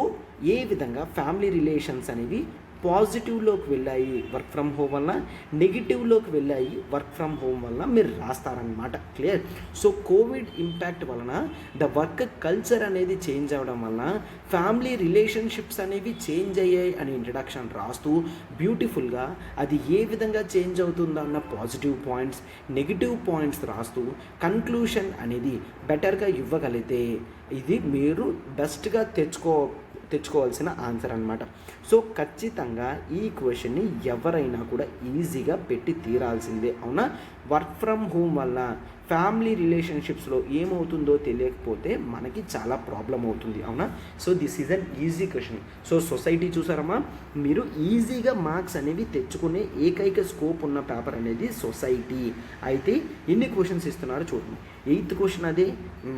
Speaker 1: ఏ విధంగా ఫ్యామిలీ రిలేషన్స్ అనేవి పాజిటివ్లోకి వెళ్ళాయి వర్క్ ఫ్రమ్ హోమ్ వల్ల, నెగిటివ్లోకి వెళ్ళాయి వర్క్ ఫ్రమ్ హోమ్ వల్ల మీరు రాస్తారనమాట. క్లియర్. సో కోవిడ్ ఇంపాక్ట్ వలన ద వర్క్ కల్చర్ అనేది చేంజ్ అవ్వడం వలన ఫ్యామిలీ రిలేషన్షిప్స్ అనేవి చేంజ్ అయ్యాయి అని ఇంట్రడక్షన్ రాస్తూ బ్యూటిఫుల్గా అది ఏ విధంగా చేంజ్ అవుతుందో అన్న పాజిటివ్ పాయింట్స్, నెగిటివ్ పాయింట్స్ రాస్తూ కన్క్లూషన్ అనేది బెటర్గా ఇవ్వగలిగితే ఇది మీరు బెస్ట్గా తెచ్చుకోవాల్సిన ఆన్సర్ అనమాట. సో ఖచ్చితంగా ఈ క్వశ్చన్ని ఎవరైనా కూడా ఈజీగా పెట్టి తీరాల్సిందే. అవునా. వర్క్ ఫ్రమ్ హోమ్ వల్ల ఫ్యామిలీ రిలేషన్షిప్స్లో ఏమవుతుందో తెలియకపోతే మనకి చాలా ప్రాబ్లం అవుతుంది. అవునా. So this is an easy question. So society చూసారమ్మా, మీరు ఈజీగా మార్క్స్ అనేవి తెచ్చుకునే ఏకైక స్కోప్ ఉన్న పేపర్ అనేది సొసైటీ. అయితే ఎన్ని క్వశ్చన్స్ ఇస్తున్నారో చూడండి. 8th క్వశ్చన్ అదే,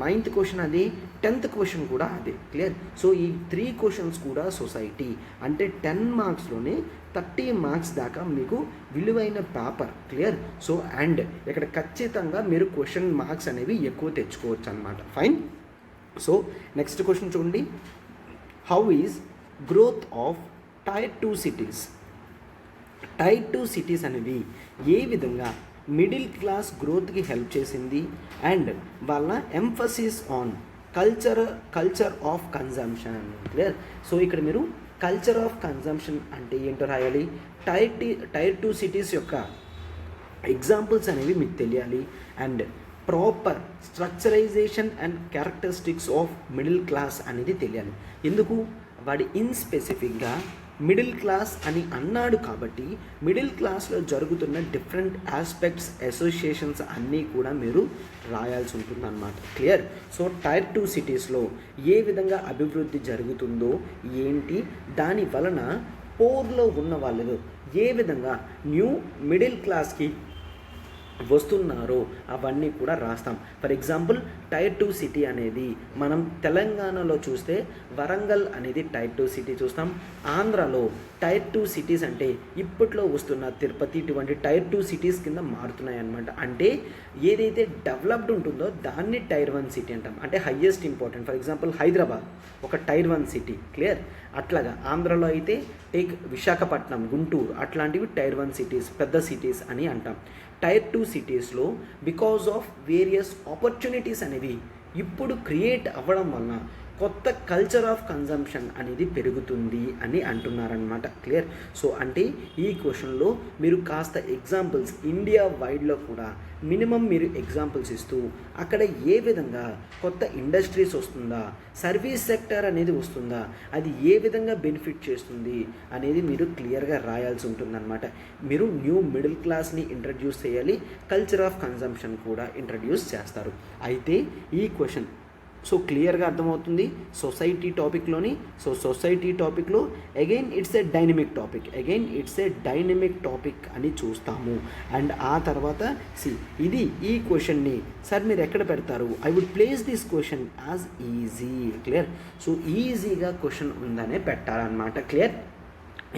Speaker 1: 9th క్వశ్చన్ అదే, 10th క్వశ్చన్ కూడా అదే. క్లియర్. సో ఈ 3 క్వశ్చన్స్ కూడా సొసైటీ. అంటే 10 మార్క్స్లోనే 30 మార్క్స్ దాకా మీకు విలువైన పేపర్. క్లియర్. సో అండ్ ఇక్కడ ఖచ్చితంగా మీరు క్వశ్చన్ మార్క్స్ అనేవి ఎక్కువ తెచ్చుకోవచ్చు అనమాట. ఫైన్. సో నెక్స్ట్ క్వశ్చన్ చూడండి. How is growth of Tier 2 cities. Tier 2 cities అనేవి ఏ విధంగా మిడిల్ క్లాస్ గ్రోత్కి హెల్ప్ చేసింది అండ్ వాళ్ళ emphasis on culture of consumption. Clear. So ఇక్కడ మీరు కల్చర్ ఆఫ్ కన్జంప్షన్ అంటే ఏంటో రాయాలి. Tier 2 సిటీస్ యొక్క ఎగ్జాంపుల్స్ అనేవి మీకు తెలియాలి. And proper structurization and characteristics of middle class అనేది తెలియాలి. ఎందుకు, వాడి ఇన్స్పెసిఫిక్గా మిడిల్ క్లాస్ అని అన్నాడు కాబట్టి మిడిల్ క్లాస్లో జరుగుతున్న డిఫరెంట్ ఆస్పెక్ట్స్, అసోసియేషన్స్ అన్నీ కూడా మీరు రాయాల్సి ఉంటుందన్నమాట. క్లియర్. సో Tier 2 సిటీస్లో ఏ విధంగా అభివృద్ధి జరుగుతుందో ఏంటి, దాని వలన పోర్లో ఉన్న వాళ్ళు ఏ విధంగా న్యూ మిడిల్ క్లాస్కి వస్తున్నారో అవన్నీ కూడా రాస్తాం. ఫర్ ఎగ్జాంపుల్ టైర్ 2 సిటీ అనేది మనం తెలంగాణలో చూస్తే వరంగల్ అనేది టైర్ 2 సిటీ చూస్తాం. ఆంధ్రాలో టైర్ 2 సిటీస్ అంటే ఇప్పట్లో వస్తున్న తిరుపతి ఇటువంటి టైర్ 2 సిటీస్ కింద మారుతున్నాయి అన్నమాట. అంటే ఏదైతే డెవలప్డ్ ఉంటుందో దాన్ని టైర్ 1 సిటీ అంటాం, అంటే highest important. For example Hyderabad ఒక టైర్ 1 సిటీ, క్లియర్. అట్లాగా ఆంధ్రాలో అయితే టేక్ విశాఖపట్నం, గుంటూరు అట్లాంటివి టైర్ 1 సిటీస్, పెద్ద సిటీస్ అని అంటాం. టైర్ 2 సిటీస్లో బికాజ్ ఆఫ్ వేరియస్ ఆపర్చునిటీస్ అనేవి ఇప్పుడు క్రియేట్ అవ్వడం వలన కొత్త కల్చర్ ఆఫ్ కన్జంప్షన్ అనేది పెరుగుతుంది అని అంటున్నారనమాట, క్లియర్. సో అంటే ఈ క్వశ్చన్లో మీరు కాస్త ఎగ్జాంపుల్స్ ఇండియా వైడ్లో కూడా మినిమం మీరు ఎగ్జాంపుల్స్ ఇస్తూ అక్కడ ఏ విధంగా కొత్త ఇండస్ట్రీస్ వస్తుందా, సర్వీస్ సెక్టర్ అనేది వస్తుందా, అది ఏ విధంగా బెనిఫిట్ చేస్తుంది అనేది మీరు క్లియర్గా రాయాల్సి ఉంటుందన్నమాట. మీరు న్యూ మిడిల్ క్లాస్ని ఇంట్రడ్యూస్ చేయాలి, కల్చర్ ఆఫ్ కన్జంప్షన్ కూడా ఇంట్రడ్యూస్ చేస్తారు. అయితే ఈ క్వశ్చన్ సో క్లియర్గా అర్థమవుతుంది సొసైటీ టాపిక్లోని. సో సొసైటీ టాపిక్లో again it's a dynamic topic అని చూస్తాము. అండ్ ఆ తర్వాత ఇది ఈ క్వశ్చన్ని సార్ మీరు ఎక్కడ పెడతారు, I would place this question as easy, clear. So ఈజీగా క్వశ్చన్ ఉందనే పెట్టాలన్నమాట, క్లియర్.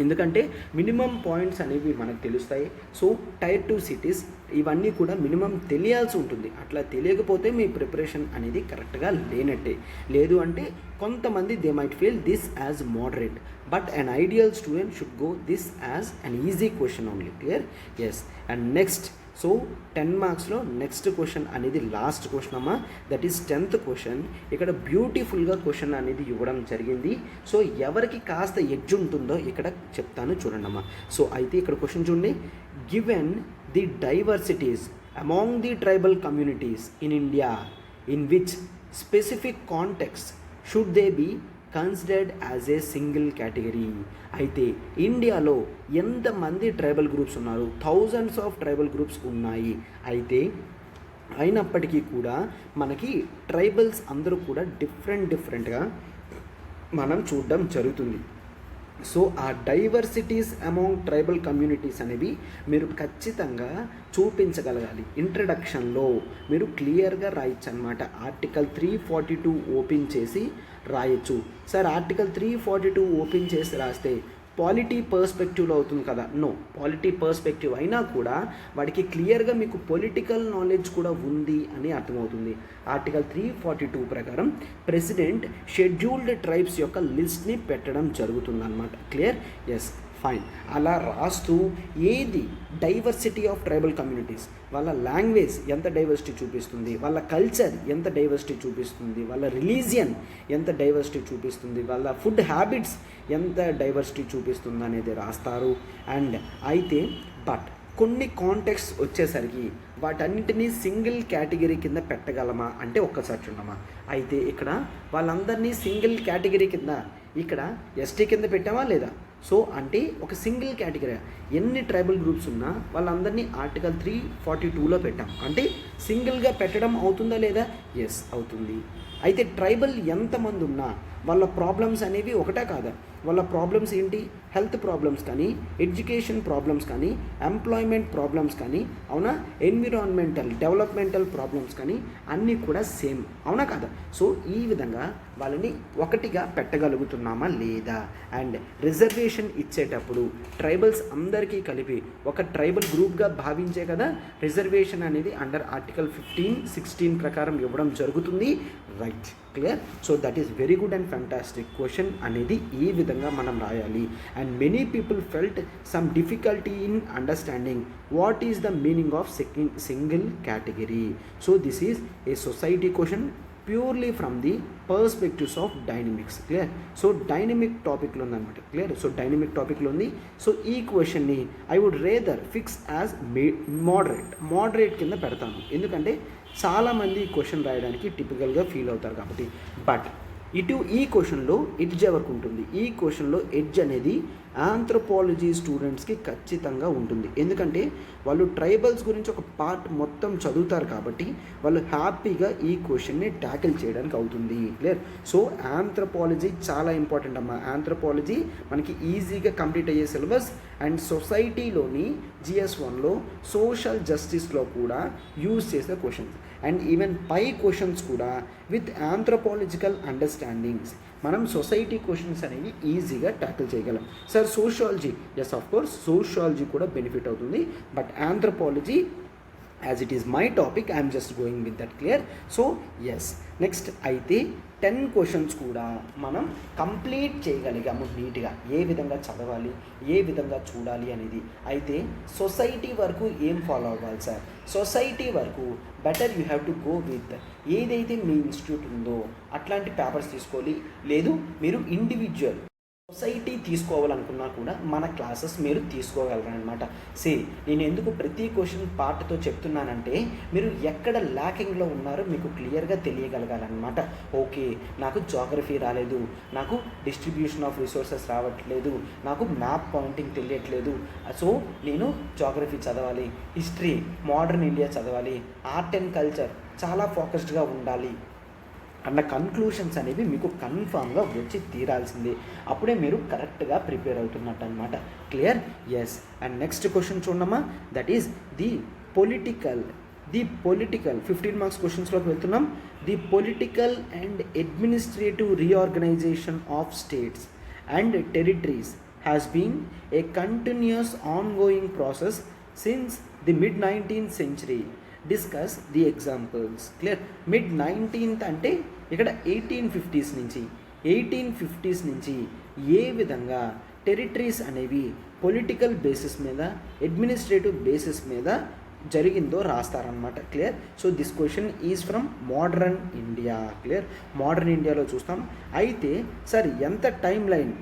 Speaker 1: ఎందుకంటే మినిమం పాయింట్స్ అనేవి మనకు తెలుస్తాయి. సో టైర్ 2 సిటీస్ ఇవన్నీ కూడా మినిమం తెలియాల్సి ఉంటుంది. అట్లా తెలియకపోతే మీ ప్రిపరేషన్ అనేది కరెక్ట్గా లేనట్టే. లేదు అంటే కొంతమంది they might feel this as moderate, but an ideal student should go this as an easy question only, clear. Yes. And next so 10 మార్క్స్లో నెక్స్ట్ క్వశ్చన్ అనేది లాస్ట్ క్వశ్చన్ అమ్మా, దట్ ఈస్ 10th క్వశ్చన్. ఇక్కడ బ్యూటిఫుల్గా question అనేది ఇవ్వడం జరిగింది. So ఎవరికి కాస్త ఎడ్జ్ ఉంటుందో ఇక్కడ చెప్తాను చూడండి అమ్మా. సో అయితే ఇక్కడ క్వశ్చన్ చూడండి, given the diversities among the tribal communities in India in which specific context should they be considered as a single category. అయితే ఇండియాలో ఎంతమంది ట్రైబల్ గ్రూప్స్ ఉన్నారు, థౌజండ్స్ ఆఫ్ ట్రైబల్ గ్రూప్స్ ఉన్నాయి. అయితే అయినప్పటికీ కూడా మనకి ట్రైబల్స్ అందరూ కూడా డిఫరెంట్గా మనం చూడడం జరుగుతుంది. సో ఆ డైవర్సిటీస్ అమాంగ్ ట్రైబల్ కమ్యూనిటీస్ అనేవి మీరు ఖచ్చితంగా చూపించగలగాలి. ఇంట్రడక్షన్లో మీరు క్లియర్గా రాయొచ్చు అనమాట. ఆర్టికల్ 342 ఓపెన్ చేసి రాయొచ్చు. సార్ ఆర్టికల్ 342 ఓపెన్ చేసి రాస్తే పాలిటీ పర్స్పెక్టివ్లో అవుతుంది కదా, నో. పాలిటీ పర్స్పెక్టివ్ అయినా కూడా వాడికి క్లియర్గా మీకు పొలిటికల్ నాలెడ్జ్ కూడా ఉంది అని అర్థమవుతుంది. ఆర్టికల్ 342 ప్రకారం ప్రెసిడెంట్ షెడ్యూల్డ్ ట్రైబ్స్ యొక్క లిస్ట్ని పెట్టడం జరుగుతుందన్నమాట, క్లియర్. Yes, fine. అలా రాస్తూ ఏది డైవర్సిటీ ఆఫ్ ట్రైబల్ కమ్యూనిటీస్, వాళ్ళ లాంగ్వేజ్ ఎంత డైవర్సిటీ చూపిస్తుంది, వాళ్ళ కల్చర్ ఎంత డైవర్సిటీ చూపిస్తుంది, వాళ్ళ రిలీజియన్ ఎంత డైవర్సిటీ చూపిస్తుంది, వాళ్ళ ఫుడ్ హ్యాబిట్స్ ఎంత డైవర్సిటీ చూపిస్తుంది అనేది రాస్తారు. అండ్ అయితే బట్ కొన్ని కాంటెక్స్ట్ వచ్చేసరికి వాటన్నింటినీ సింగిల్ కేటగిరీ కింద పెట్టగలమా అంటే ఒక్కసారి చూడమా. అయితే ఇక్కడ వాళ్ళందరినీ సింగిల్ కేటగిరీ కింద ఇక్కడ ఎస్టీ కింద పెట్టామా లేదా? సో అంటే ఒక సింగిల్ కేటగిరీ ఎన్ని ట్రైబల్ గ్రూప్స్ ఉన్నా వాళ్ళందరినీ ఆర్టికల్ 342లో పెట్టాం. అంటే సింగిల్గా పెట్టడం అవుతుందా లేదా? ఎస్, అవుతుంది. అయితే ట్రైబల్ ఎంతమంది ఉన్నా వాళ్ళ ప్రాబ్లమ్స్ అనేవి ఒకటే కాదా? వాళ్ళ ప్రాబ్లమ్స్ ఏంటి? హెల్త్ ప్రాబ్లమ్స్ కానీ, ఎడ్యుకేషన్ ప్రాబ్లమ్స్ కానీ, ఎంప్లాయ్మెంట్ ప్రాబ్లమ్స్ కానీ, అవునా, ఎన్విరాన్మెంటల్ డెవలప్మెంటల్ ప్రాబ్లమ్స్ కానీ అన్నీ కూడా సేమ్, అవునా కదా? సో ఈ విధంగా వాళ్ళని ఒకటిగా పెట్టగలుగుతున్నామా లేదా? అండ్ రిజర్వేషన్ ఇచ్చేటప్పుడు ట్రైబల్స్ అందరికీ కలిపి ఒక ట్రైబల్ గ్రూప్గా భావించే కదా రిజర్వేషన్ అనేది అండర్ ఆర్టికల్ 15, 16 ప్రకారం ఇవ్వడం జరుగుతుంది, right, clear. So that is very good and fantastic question అనేది ఈ విధంగా మనం రాయాలి. And many people felt some difficulty in understanding what is the meaning of single category. So this is A society question purely from the perspectives of dynamics, clear. So dynamic టాపిక్లో ఉందన్నమాట, clear. So dynamic టాపిక్లో ఉంది. So ఈ క్వశ్చన్ని I would rather fix as moderate కింద పెడతాను. ఎందుకంటే చాలామంది ఈ క్వశ్చన్ రాయడానికి టిపికల్గా ఫీల్ అవుతారు కాబట్టి. బట్ ఈ క్వశ్చన్లో ఎడ్జ్ ఎవరికి ఉంటుంది? ఈ క్వశ్చన్లో ఎడ్జ్ అనేది ఆంథ్రోపాలజీ స్టూడెంట్స్కి ఖచ్చితంగా ఉంటుంది. ఎందుకంటే వాళ్ళు ట్రైబల్స్ గురించి ఒక పార్ట్ మొత్తం చదువుతారు కాబట్టి వాళ్ళు హ్యాపీగా ఈ క్వశ్చన్ని ట్యాకిల్ చేయడానికి అవుతుంది. క్లియర్? సో ఆంథ్రోపాలజీ చాలా ఇంపార్టెంట్ అమ్మా. ఆంథ్రోపాలజీ మనకి ఈజీగా కంప్లీట్ అయ్యే సిలబస్. అండ్ సొసైటీలోని GS1లో సోషల్ జస్టిస్లో కూడా యూజ్ చేసే క్వశ్చన్స్ అండ్ ఈవెన్ పై క్వశ్చన్స్ కూడా విత్ ఆంథ్రోపాలజికల్ అండర్స్టాండింగ్స్ మనం సొసైటీ క్వశ్చన్స్ అనేవి ఈజీగా ట్యాకిల్ చేయగలం. Sir sociology, yes of course sociology కూడా బెనిఫిట్ అవుతుంది. But anthropology as it is my topic, I'm just going with that. Clear? So yes, next అయితే 10 questions కూడా మనం కంప్లీట్ చేయగలిగాము నీట్గా. ఏ విధంగా చదవాలి, ఏ విధంగా చూడాలి అనేది. అయితే సొసైటీ వరకు ఏం ఫాలో అవ్వాలి సార్? సొసైటీ వరకు better you have to go with ఏదైతే మీ ఇన్స్టిట్యూట్ ఉందో అట్లాంటి పేపర్స్ తీసుకోవాలి. లేదు మీరు ఇండివిజువల్ సొసైటీ తీసుకోవాలనుకున్నా కూడా మన క్లాసెస్ మీరు తీసుకోగలరనమాట. నేను ఎందుకు ప్రతి క్వశ్చన్ పార్ట్తో చెప్తున్నానంటే మీరు ఎక్కడ ల్యాకింగ్లో ఉన్నారో మీకు క్లియర్గా తెలియగలగాలన్నమాట. ఓకే, నాకు జాగ్రఫీ రాలేదు, నాకు డిస్ట్రిబ్యూషన్ ఆఫ్ రిసోర్సెస్ రావట్లేదు, నాకు మ్యాప్ పాయింటింగ్ తెలియట్లేదు, సో నేను జాగ్రఫీ చదవాలి, హిస్టరీ, మోడర్న్ ఇండియా చదవాలి, ఆర్ట్ అండ్ కల్చర్ చాలా ఫోకస్డ్గా ఉండాలి అన్న కన్క్లూషన్స్ అనేవి మీకు కన్ఫామ్గా వచ్చి తీరాల్సిందే. అప్పుడే మీరు కరెక్ట్గా ప్రిపేర్ అవుతున్నట్టు అనమాట. Clear? Yes. And next question చూడమ్మా, that is the political 15 marks క్వశ్చన్స్లోకి వెళ్తున్నాం. The political and administrative reorganisation of states and territories has been a continuous ongoing process since the mid-19th century. Discuss the examples. Clear? mid-19th అంటే ఇక్కడ 1850s నుంచి ఏ విధంగా territories అనేవి political basis మీద, administrative basis మీద జరిగిందో రాస్తారనమాట. Clear? So this question is from modern India. Clear? Modern ఇండియాలో చూస్తాం. అయితే సార్ ఎంత టైం లైన్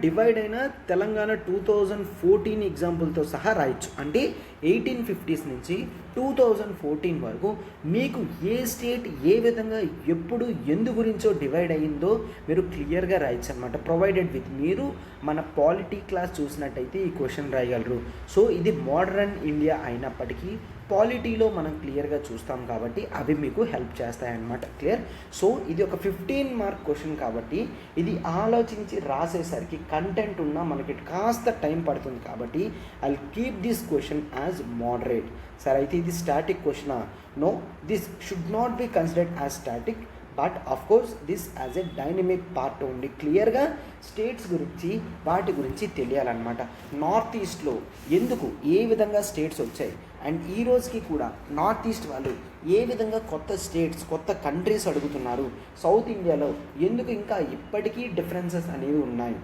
Speaker 1: డివైడ్ అయిన తెలంగాణ 2014 ఎగ్జాంపుల్తో సహా రాయొచ్చు. అంటే 1850s నుంచి 2014 వరకు మీకు ఏ స్టేట్ ఏ విధంగా ఎప్పుడు ఎందు గురించో డివైడ్ అయ్యిందో మీరు క్లియర్గా రాయొచ్చు అనమాట. ప్రొవైడెడ్ విత్ మీరు మన పాలిటీ క్లాస్ చూసినట్టయితే ఈ క్వశ్చన్ రాయగలరు. సో ఇది మోడర్న్ ఇండియా అయినప్పటికీ పాలిటీలో మనం క్లియర్గా చూస్తాం కాబట్టి అవి మీకు హెల్ప్ చేస్తాయన్నమాట. క్లియర్? సో ఇది ఒక 15 మార్క్ క్వశ్చన్ కాబట్టి ఇది ఆలోచించి రాసేసరికి కంటెంట్ ఉన్నా మనకి కాస్త టైం పడుతుంది కాబట్టి I keep this question as moderate. Sir అయితే ఇది స్టాటిక్ క్వశ్చనా? No, this should not be considered as static, but of course this as a dynamic part ఉండి క్లియర్గా స్టేట్స్ గురించి వాటి గురించి తెలియాలన్నమాట. నార్త్ ఈస్ట్లో ఎందుకు ఏ విధంగా స్టేట్స్ వచ్చాయి అండ్ ఈ రోజుకి కూడా నార్త్ ఈస్ట్ వాళ్ళు ఏ విధంగా కొత్త స్టేట్స్ కొత్త కంట్రీస్ అడుగుతున్నారు, సౌత్ ఇండియాలో ఎందుకు ఇంకా ఇప్పటికీ డిఫరెన్సెస్ అనేవి ఉన్నాయి,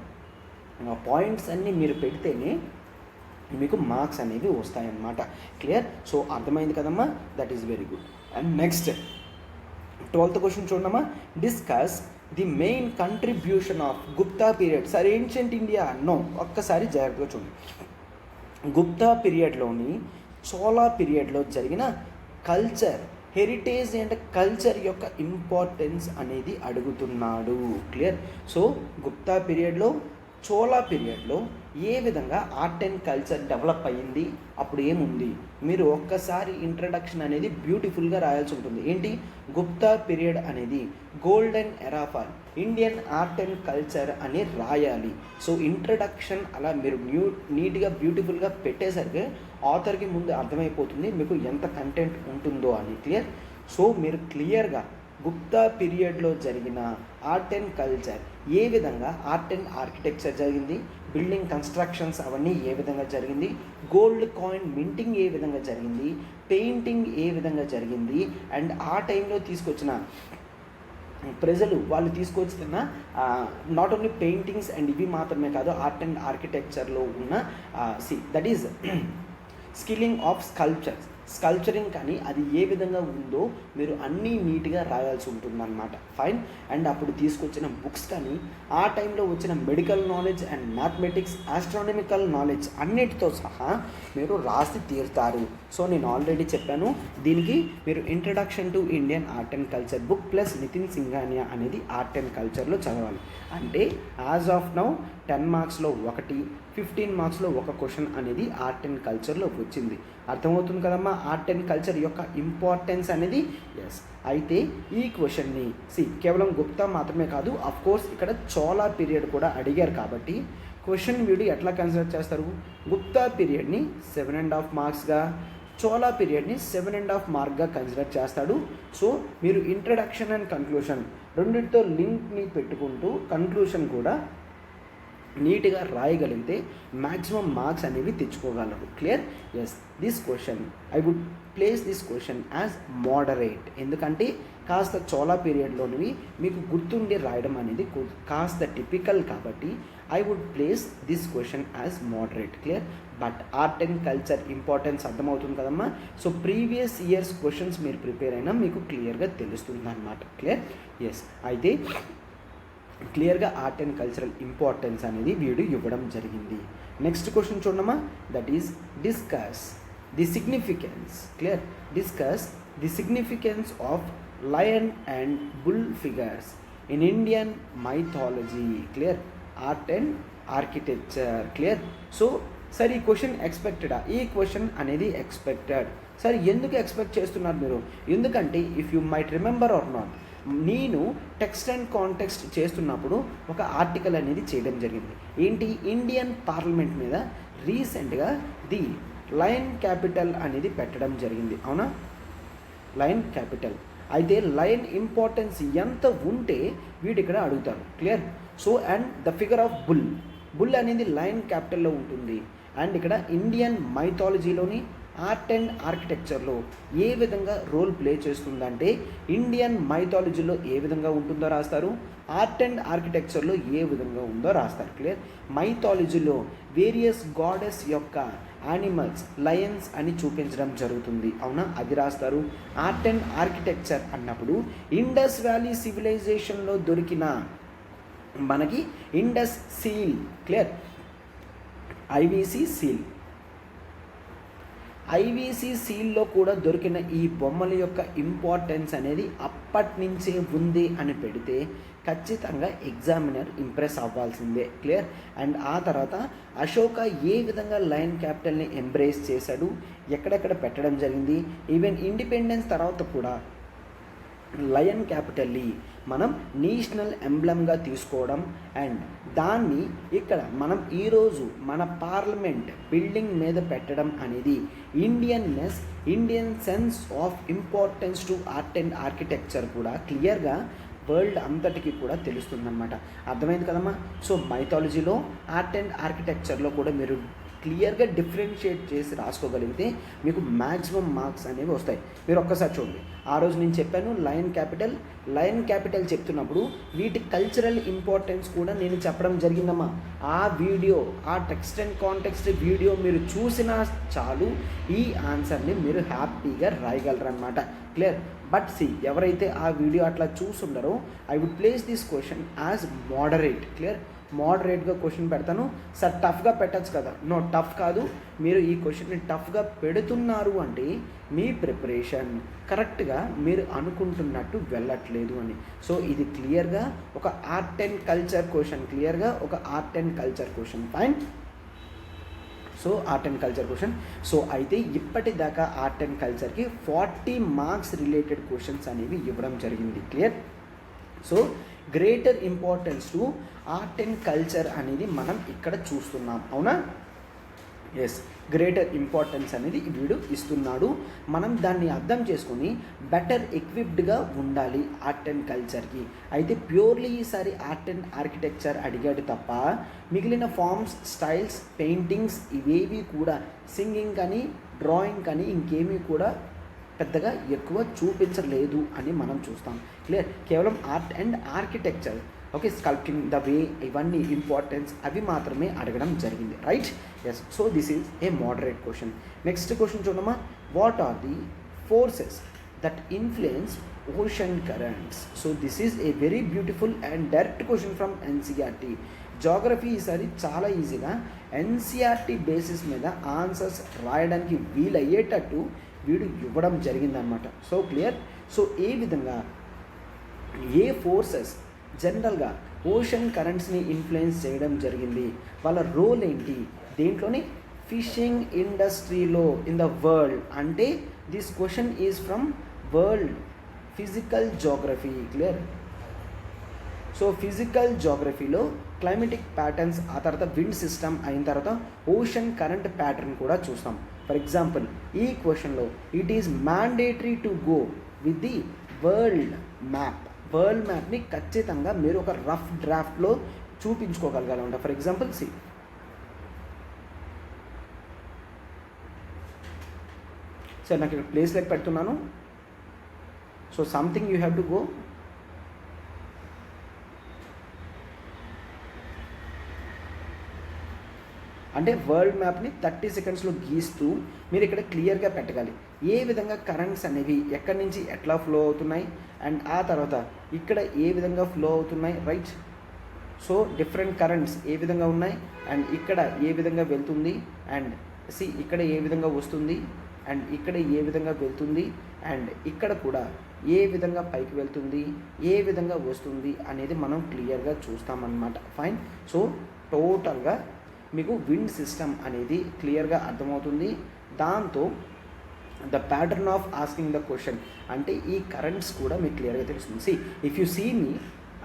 Speaker 1: పాయింట్స్ అన్నీ మీరు పెడితేనే మీకు మార్క్స్ అనేవి వస్తాయన్నమాట. క్లియర్? సో అర్థమైంది కదమ్మా? That is very good. And next 12th question చూడమ్మా. Discuss the main contribution of Gupta period. Sir ancient India? No, ఒక్కసారి జాగ్రత్తగా చూడండి. గుప్తా పీరియడ్లోని చోళా పీరియడ్లో జరిగిన కల్చర్, హెరిటేజ్ అండ్ కల్చర్ యొక్క ఇంపార్టెన్స్ అనేది అడుగుతున్నాడు. క్లియర్? సో గుప్తా పీరియడ్లో, చోళా పీరియడ్లో ఏ విధంగా ఆర్ట్ అండ్ కల్చర్ డెవలప్ అయ్యింది, అప్పుడు ఏముంది, మీరు ఒక్కసారి ఇంట్రడక్షన్ అనేది బ్యూటిఫుల్గా రాయాల్సి ఉంటుంది. ఏంటి? గుప్తా పీరియడ్ అనేది golden era for Indian art and culture అని రాయాలి. సో ఇంట్రడక్షన్ అలా మీరు నీట్గా బ్యూటిఫుల్గా పెట్టేసరికి ఆథర్కి ముందు అర్థమైపోతుంది మీకు ఎంత కంటెంట్ ఉంటుందో అని. క్లియర్? సో మీరు క్లియర్గా గుప్తా పీరియడ్లో జరిగిన ఆర్ట్ అండ్ కల్చర్, ఏ విధంగా ఆర్ట్ అండ్ ఆర్కిటెక్చర్ జరిగింది, బిల్డింగ్ కన్స్ట్రక్షన్స్ అవన్నీ ఏ విధంగా జరిగింది, గోల్డ్ కాయిన్ మింటింగ్ ఏ విధంగా జరిగింది, పెయింటింగ్ ఏ విధంగా జరిగింది, అండ్ ఆ టైంలో తీసుకొచ్చిన ప్రజలు వాళ్ళు తీసుకొచ్చిన నాట్ ఓన్లీ పెయింటింగ్స్ అండ్ ఇవి మాత్రమే కాదు, ఆర్ట్ అండ్ ఆర్కిటెక్చర్లో ఉన్న that is skilling of sculptures. Sculpturing కానీ అది ఏ విధంగా ఉందో మీరు అన్నీ నీట్గా రాయాల్సి ఉంటుందన్నమాట. ఫైన్. అండ్ అప్పుడు తీసుకొచ్చిన బుక్స్ కానీ ఆ టైంలో వచ్చిన medical knowledge and mathematics, astronomical knowledge అన్నిటితో సహా మీరు రాసి తీరుతారు. సో నేను ఆల్రెడీ చెప్పాను, దీనికి మీరు introduction to Indian art and culture book plus Nitin Singhania అనేది ఆర్ట్ అండ్ కల్చర్లో చదవాలి. అంటే యాజ్ ఆఫ్ నౌ 10 మార్క్స్లో ఒకటి, 15 మార్క్స్లో ఒక క్వశ్చన్ అనేది ఆర్ట్ అండ్ కల్చర్లో వచ్చింది. అర్థమవుతుంది కదమ్మా ఆర్ట్ అండ్ కల్చర్ యొక్క ఇంపార్టెన్స్ అనేది. ఎస్, అయితే ఈ క్వశ్చన్ని కేవలం గుప్తా మాత్రమే కాదు, అఫ్ కోర్స్ ఇక్కడ చోళా పీరియడ్ కూడా అడిగారు కాబట్టి క్వశ్చన్ వీడు ఎట్లా కన్సిడర్ చేస్తారు, గుప్తా పీరియడ్ని 7.5 మార్క్స్గా, చోళా పీరియడ్ని 7.5 మార్క్గా కన్సిడర్ చేస్తాడు. సో మీరు ఇంట్రడక్షన్ అండ్ కన్క్లూషన్ రెండింటితో లింక్ని పెట్టుకుంటూ కన్క్లూషన్ కూడా నీట్గా రాయగలిగితే మ్యాక్సిమం మార్క్స్ అనేవి తెచ్చుకోగలరు. Clear? Yes, this question I would place this question as moderate. ఎందుకంటే కాస్త చోళా పీరియడ్లోనివి మీకు గుర్తుండి రాయడం అనేది కాస్త టిపికల్ కాబట్టి I would place this question as moderate. Clear? But art and culture importance అర్థమవుతుంది కదమ్మా. సో ప్రీవియస్ ఇయర్స్ క్వశ్చన్స్ మీరు ప్రిపేర్ అయినా మీకు క్లియర్గా తెలుస్తుంది అన్నమాట. క్లియర్? ఎస్, అయితే క్లియర్గా ఆర్ట్ అండ్ కల్చరల్ ఇంపార్టెన్స్ అనేది వీడు ఇవ్వడం జరిగింది. నెక్స్ట్ క్వశ్చన్ చూడమ్మా, that is discuss the significance. Clear? Discuss the significance of lion and bull figures in Indian mythology. Clear? Art and architecture. Clear? So sir ఈ question ఎక్స్పెక్టెడా? ఈ question అనేది expected. Sir ఎందుకు expect చేస్తున్నారు మీరు? ఎందుకంటే if you might remember or not, నేను text and context చేస్తున్నప్పుడు ఒక ఆర్టికల్ అనేది చేయడం జరిగింది. ఏంటి? ఇండియన్ పార్లమెంట్ మీద రీసెంట్గా ది లయన్ క్యాపిటల్ అనేది పెట్టడం జరిగింది. అవునా? Lion capital. అయితే లయన్ ఇంపార్టెన్స్ ఎంత ఉంటే వీడు ఇక్కడ అడుగుతారు. Clear? So and the figure of bull, bull అనేది లయన్ క్యాపిటల్లో ఉంటుంది. అండ్ ఇక్కడ ఇండియన్ మైథాలజీలోని ఆర్ట్ అండ్ ఆర్కిటెక్చర్లో ఏ విధంగా రోల్ ప్లే చేస్తుందంటే ఇండియన్ మైథాలజీలో ఏ విధంగా ఉంటుందో రాస్తారు, ఆర్ట్ అండ్ ఆర్కిటెక్చర్లో ఏ విధంగా ఉందో రాస్తారు. క్లియర్? మైథాలజీలో వేరియస్ గాడెస్ యొక్క యానిమల్స్ లయన్స్ అని చూపించడం జరుగుతుంది. అవునా? అది రాస్తారు. ఆర్ట్ అండ్ ఆర్కిటెక్చర్ అన్నప్పుడు ఇండస్ వ్యాలీ సివిలైజేషన్లో దొరికిన మనకి Indus seal. Clear? IVC seal, IVC సీల్లో కూడా దొరికిన ఈ బొమ్మల యొక్క ఇంపార్టెన్స్ అనేది అప్పటి నుంచే ఉంది అని పెడితే ఖచ్చితంగా ఎగ్జామినర్ ఇంప్రెస్ అవ్వాల్సిందే. క్లియర్? అండ్ ఆ తర్వాత అశోక ఏ విధంగా లయన్ క్యాపిటల్ని ఎంబ్రేస్ చేశాడు, ఎక్కడెక్కడ పెట్టడం జరిగింది, ఈవెన్ ఇండిపెండెన్స్ తర్వాత కూడా లయన్ క్యాపిటల్ని మనం నేషనల్ ఎంబ్లమ్గా తీసుకోవడం అండ్ దాన్ని ఇక్కడ మనం ఈరోజు మన పార్లమెంట్ బిల్డింగ్ మీద పెట్టడం అనేది Indianness, Indian sense of importance to art and architecture కూడా క్లియర్గా వరల్డ్ అంతటికి కూడా తెలుస్తుందన్నమాట. అర్థమైంది కదమ్మా? సో మైథాలజీలో ఆర్ట్ అండ్ ఆర్కిటెక్చర్లో కూడా మీరు క్లియర్గా డిఫరెన్షియేట్ చేసి రాసుకోగలిగితే మీకు మ్యాక్సిమం మార్క్స్ అనేవి వస్తాయి. మీరు ఒక్కసారి చూడండి, ఆ రోజు నేను చెప్పాను లయన్ క్యాపిటల్ చెప్తున్నప్పుడు వీటి కల్చరల్ ఇంపార్టెన్స్ కూడా నేను చెప్పడం జరిగిందమ్మా. ఆ వీడియో, ఆ టెక్స్ట్ అండ్ కాంటెక్స్ట్ వీడియో మీరు చూసినా చాలు ఈ ఆన్సర్ని మీరు హ్యాపీగా రాయగలరన్నమాట. క్లియర్? బట్ ఎవరైతే ఆ వీడియో అట్లా చూసుండరో I would place this question as moderate. Clear? మోడరేట్గా క్వశ్చన్ పెడతాను. సార్ టఫ్గా పెట్టచ్చు కదా? నో, టఫ్ కాదు. మీరు ఈ క్వశ్చన్ని టఫ్గా పెడుతున్నారు అంటే మీ ప్రిపరేషన్ కరెక్ట్గా మీరు అనుకుంటున్నట్టు వెళ్ళట్లేదు అని. సో ఇది క్లియర్గా ఒక ఆర్ట్ అండ్ కల్చర్ క్వశ్చన్, క్లియర్గా ఒక art and culture question. Fine. So art and culture question. So అయితే ఇప్పటిదాకా ఆర్ట్ అండ్ కల్చర్కి 40 మార్క్స్ రిలేటెడ్ క్వశ్చన్స్ అనేవి ఇవ్వడం జరిగింది. Clear? So greater importance to art and culture అనేది మనం ఇక్కడ చూస్తున్నాం. అవునా? ఎస్, గ్రేటర్ ఇంపార్టెన్స్ అనేది వీడు ఇస్తున్నాడు. మనం దాన్ని అర్థం చేసుకొని బెటర్ ఎక్విప్డ్గా ఉండాలి ఆర్ట్ అండ్ కల్చర్కి. అయితే ప్యూర్లీ ఈసారి ఆర్ట్ అండ్ ఆర్కిటెక్చర్ అడిగాడు తప్ప మిగిలిన ఫార్మ్స్, స్టైల్స్, పెయింటింగ్స్ ఇవేవి కూడా సింగింగ్ కానీ డ్రాయింగ్ కానీ ఇంకేమీ కూడా పెద్దగా ఎక్కువ చూపించలేదు అని మనం చూస్తాం. క్లియర్? కేవలం art and architecture, okay, sculpting, the way, ఇవన్నీ ఇంపార్టెన్స్ అవి మాత్రమే అడగడం జరిగింది. Right? Yes. So this is a moderate question. Next question చూడమ్మా, what are the forces that influence ocean currents? So this is a very beautiful and direct question from NCERT. Geography ఈసారి చాలా ఈజీగా NCERT basis మీద answers రాయడానికి వీలయ్యేటట్టు వీడు ఇవ్వడం జరిగిందనమాట. So clear. So ఏ విధంగా ఏ ఫోర్సెస్ జనరల్గా ఓషన్ కరెంట్స్ని ఇన్ఫ్లుయెన్స్ చేయడం జరిగింది, వాళ్ళ రోల్ ఏంటి, దేంట్లోని ఫిషింగ్ ఇండస్ట్రీలో ఇన్ ద వరల్డ్. అంటే this question is from world physical geography. Clear. So physical జోగ్రఫీలో క్లైమేటిక్ ప్యాటర్న్స్, ఆ తర్వాత విండ్ సిస్టమ్ అయిన తర్వాత ఓషన్ కరెంట్ ప్యాటర్న్ కూడా చూస్తాం. ఫర్ ఎగ్జాంపుల్ ఈ క్వశ్చన్లో it is mandatory to go with the world map. World మ్యాప్ని ఖచ్చితంగా మీరు ఒక రఫ్ డ్రాఫ్ట్లో చూపించుకోగలగాలంట. ఫర్ ఎగ్జాంపుల్ సి, సార్ నాకు ఇక్కడ ప్లేస్ లెక్క పెడుతున్నాను. So something you have to go. అంటే వరల్డ్ మ్యాప్ని 30 సెకండ్స్లో గీస్తూ మీరు ఇక్కడ క్లియర్గా పెట్టగాలి ఏ విధంగా కరెంట్స్ అనేవి ఎక్కడి నుంచి ఎట్లా ఫ్లో అవుతున్నాయి అండ్ ఆ తర్వాత ఇక్కడ ఏ విధంగా ఫ్లో అవుతున్నాయి, రైట్. సో డిఫరెంట్ కరెంట్స్ ఏ విధంగా ఉన్నాయి అండ్ ఇక్కడ ఏ విధంగా వెళ్తుంది అండ్ సి ఇక్కడ ఏ విధంగా వస్తుంది అండ్ ఇక్కడ ఏ విధంగా వెళ్తుంది అండ్ ఇక్కడ కూడా ఏ విధంగా పైకి వెళ్తుంది, ఏ విధంగా వస్తుంది అనేది మనం క్లియర్గా చూస్తామన్నమాట. ఫైన్. సో టోటల్గా మీకు విండ్ సిస్టమ్ అనేది క్లియర్గా అర్థమవుతుంది. దాంతో the pattern of asking the question అంటే ఈ కరెంట్స్ కూడా మీకు క్లియర్గా తెలుస్తుంది. See if you see me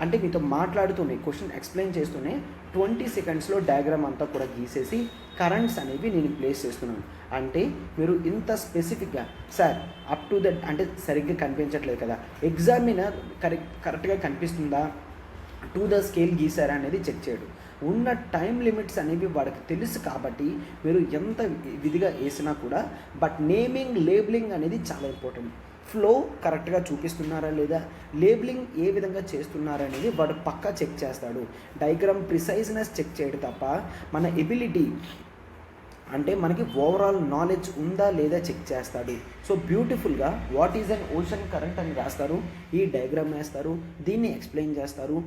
Speaker 1: అంటే మీతో మాట్లాడుతూనే క్వశ్చన్ ఎక్స్ప్లెయిన్ చేస్తూనే 20 సెకండ్స్లో డయాగ్రామ్ అంతా కూడా గీసేసి కరెంట్స్ అనేవి నేను ప్లేస్ చేస్తున్నాను. అంటే మీరు ఇంత స్పెసిఫిక్గా సార్ అప్ టు దట్ అంటే సరిగ్గా కనిపించట్లేదు కదా, ఎగ్జామినర్ కరెక్ట్గా కనిపిస్తుందా, టు ద స్కేల్ గీసారా అనేది చెక్ చేయడు. ఉన్న టైం లిమిట్స్ అనేవి వాడికి తెలుసు కాబట్టి మీరు ఎంత విధిగా వేసినా కూడా బట్ నేమింగ్ లేబులింగ్ అనేది చాలా ఇంపార్టెంట్. ఫ్లో కరెక్ట్గా చూపిస్తున్నారా లేదా, లేబులింగ్ ఏ విధంగా చేస్తున్నారా అనేది వాడు పక్కా చెక్ చేస్తాడు. డయాగ్రామ్ ప్రిసైజ్నెస్ చెక్ చేయడు తప్ప మన ఎబిలిటీ అంటే మనకి ఓవరాల్ నాలెడ్జ్ ఉందా లేదా చెక్ చేస్తాడు. సో బ్యూటిఫుల్గా what is an ocean current అని రాస్తారు, ఈ డయాగ్రామ్ వేస్తారు, దీన్ని ఎక్స్ప్లెయిన్ చేస్తారు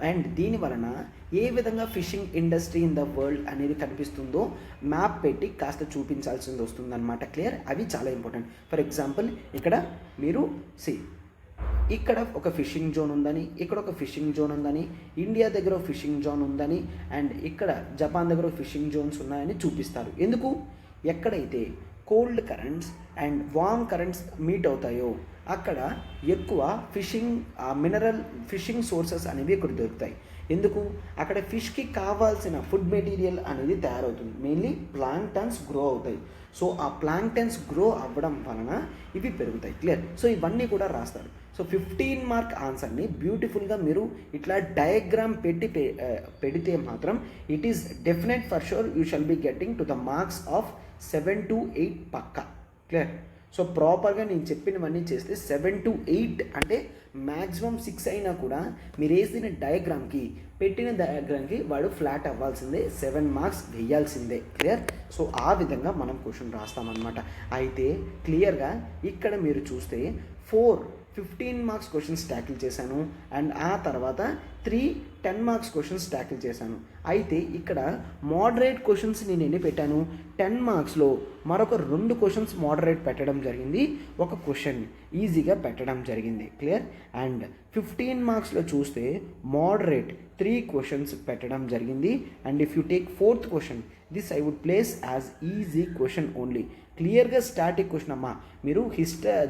Speaker 1: అండ్ దీని వలన ఏ విధంగా fishing industry in the world అనేది కనిపిస్తుందో మ్యాప్ పెట్టి కాస్త చూపించాల్సింది వస్తుందన్నమాట. క్లియర్. అవి చాలా ఇంపార్టెంట్. ఫర్ ఎగ్జాంపుల్ ఇక్కడ మీరు ఇక్కడ ఒక ఫిషింగ్ జోన్ ఉందని, ఇక్కడ ఒక ఫిషింగ్ జోన్ ఉందని, ఇండియా దగ్గర ఒక ఫిషింగ్ జోన్ ఉందని అండ్ ఇక్కడ జపాన్ దగ్గర ఫిషింగ్ జోన్స్ ఉన్నాయని చూపిస్తారు. ఎందుకు? ఎక్కడైతే cold currents and warm currents meet అవుతాయో అక్కడ ఎక్కువ ఫిషింగ్ మినరల్ ఫిషింగ్ సోర్సెస్ అనేవి ఇక్కడ దొరుకుతాయి. ఎందుకు? అక్కడ ఫిష్కి కావాల్సిన ఫుడ్ మెటీరియల్ అనేది తయారవుతుంది. మెయిన్లీ ప్లాంక్టన్స్ గ్రో అవుతాయి. సో ఆ ప్లాంక్టన్స్ గ్రో అవ్వడం వలన ఇవి పెరుగుతాయి. క్లియర్. సో ఇవన్నీ కూడా రాస్తారు. సో 15 మార్క్ ఆన్సర్ని బ్యూటిఫుల్గా మీరు ఇట్లా డయాగ్రామ్ పెడితే మాత్రం it is definite for sure you shall be getting to the marks of 7 to 8 పక్కా. క్లియర్. సో ప్రాపర్గా నేను చెప్పినవన్నీ చేస్తే 7 to 8 అంటే మ్యాక్సిమం 6 అయినా కూడా మీరు వేసిన డయాగ్రామ్కి పెట్టిన డయాగ్రామ్కి వాడు ఫ్లాట్ అవ్వాల్సిందే, 7 మార్క్స్ వేయాల్సిందే. క్లియర్. సో ఆ విధంగా మనం క్వశ్చన్ రాస్తామన్నమాట. అయితే క్లియర్గా ఇక్కడ మీరు చూస్తే 15 మార్క్స్ క్వశ్చన్స్ ట్యాకిల్ చేశాను అండ్ ఆ తర్వాత 10 మార్క్స్ క్వశ్చన్స్ ట్యాకిల్ చేశాను. అయితే ఇక్కడ మోడరేట్ క్వశ్చన్స్ నేను ఎన్ని పెట్టాను, 10 మార్క్స్లో మరొక 2 క్వశ్చన్స్ మోడరేట్ పెట్టడం జరిగింది, ఒక క్వశ్చన్ ఈజీగా పెట్టడం జరిగింది. క్లియర్. అండ్ 15 మార్క్స్లో చూస్తే మోడరేట్ 3 క్వశ్చన్స్ పెట్టడం జరిగింది and if you take 4th question this I would place as easy question only. క్లియర్గా స్టాటిక్ క్వశ్చన్ అమ్మా. మీరు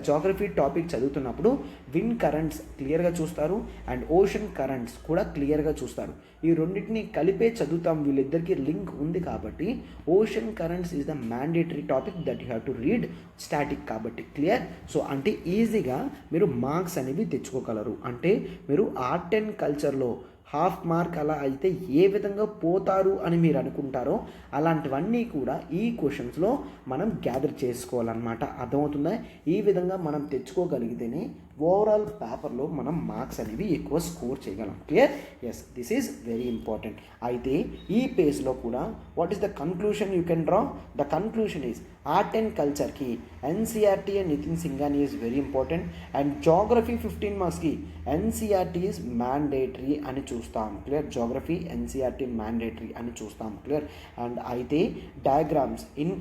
Speaker 1: జాగ్రఫీ టాపిక్ చదువుతున్నప్పుడు విండ్ కరెంట్స్ క్లియర్గా చూస్తారు అండ్ ఓషన్ కరెంట్స్ కూడా క్లియర్గా చూస్తారు. ఈ రెండింటిని కలిపే చదువుతాం, వీళ్ళిద్దరికీ లింక్ ఉంది కాబట్టి ocean currents is the mandatory topic that you have to read static కాబట్టి. క్లియర్. సో అంటే ఈజీగా మీరు మార్క్స్ అనేవి తెచ్చుకోగలరు. అంటే మీరు ఆర్ట్ అండ్ కల్చర్లో హాఫ్ మార్క్ అలా అయితే ఏ విధంగా పోతారు అని మీరు అనుకుంటారో అలాంటివన్నీ కూడా ఈ క్వశ్చన్స్లో మనం గ్యాదర్ చేసుకోవాలన్నమాట. అర్థమవుతుందా? ఈ విధంగా మనం తెచ్చుకోగలిగితేనే ఓవరాల్ పేపర్లో మనం మార్క్స్ అనేవి ఎక్కువ స్కోర్ చేయగలం. Clear? Yes, this is very important. అయితే ఈ పేజ్లో కూడా what is the conclusion you can draw? The conclusion is art and కల్చర్కి NCERT and Nitin Singhania is very important. And geography 15 మార్క్స్కి ఎన్సీఆర్టీ ఈజ్ మ్యాండేటరీ అని చూస్తాం. క్లియర్? జాగ్రఫీ ఎన్సీఆర్టీ మ్యాండేటరీ అని చూస్తాం. క్లియర్? అండ్ అయితే diagrams in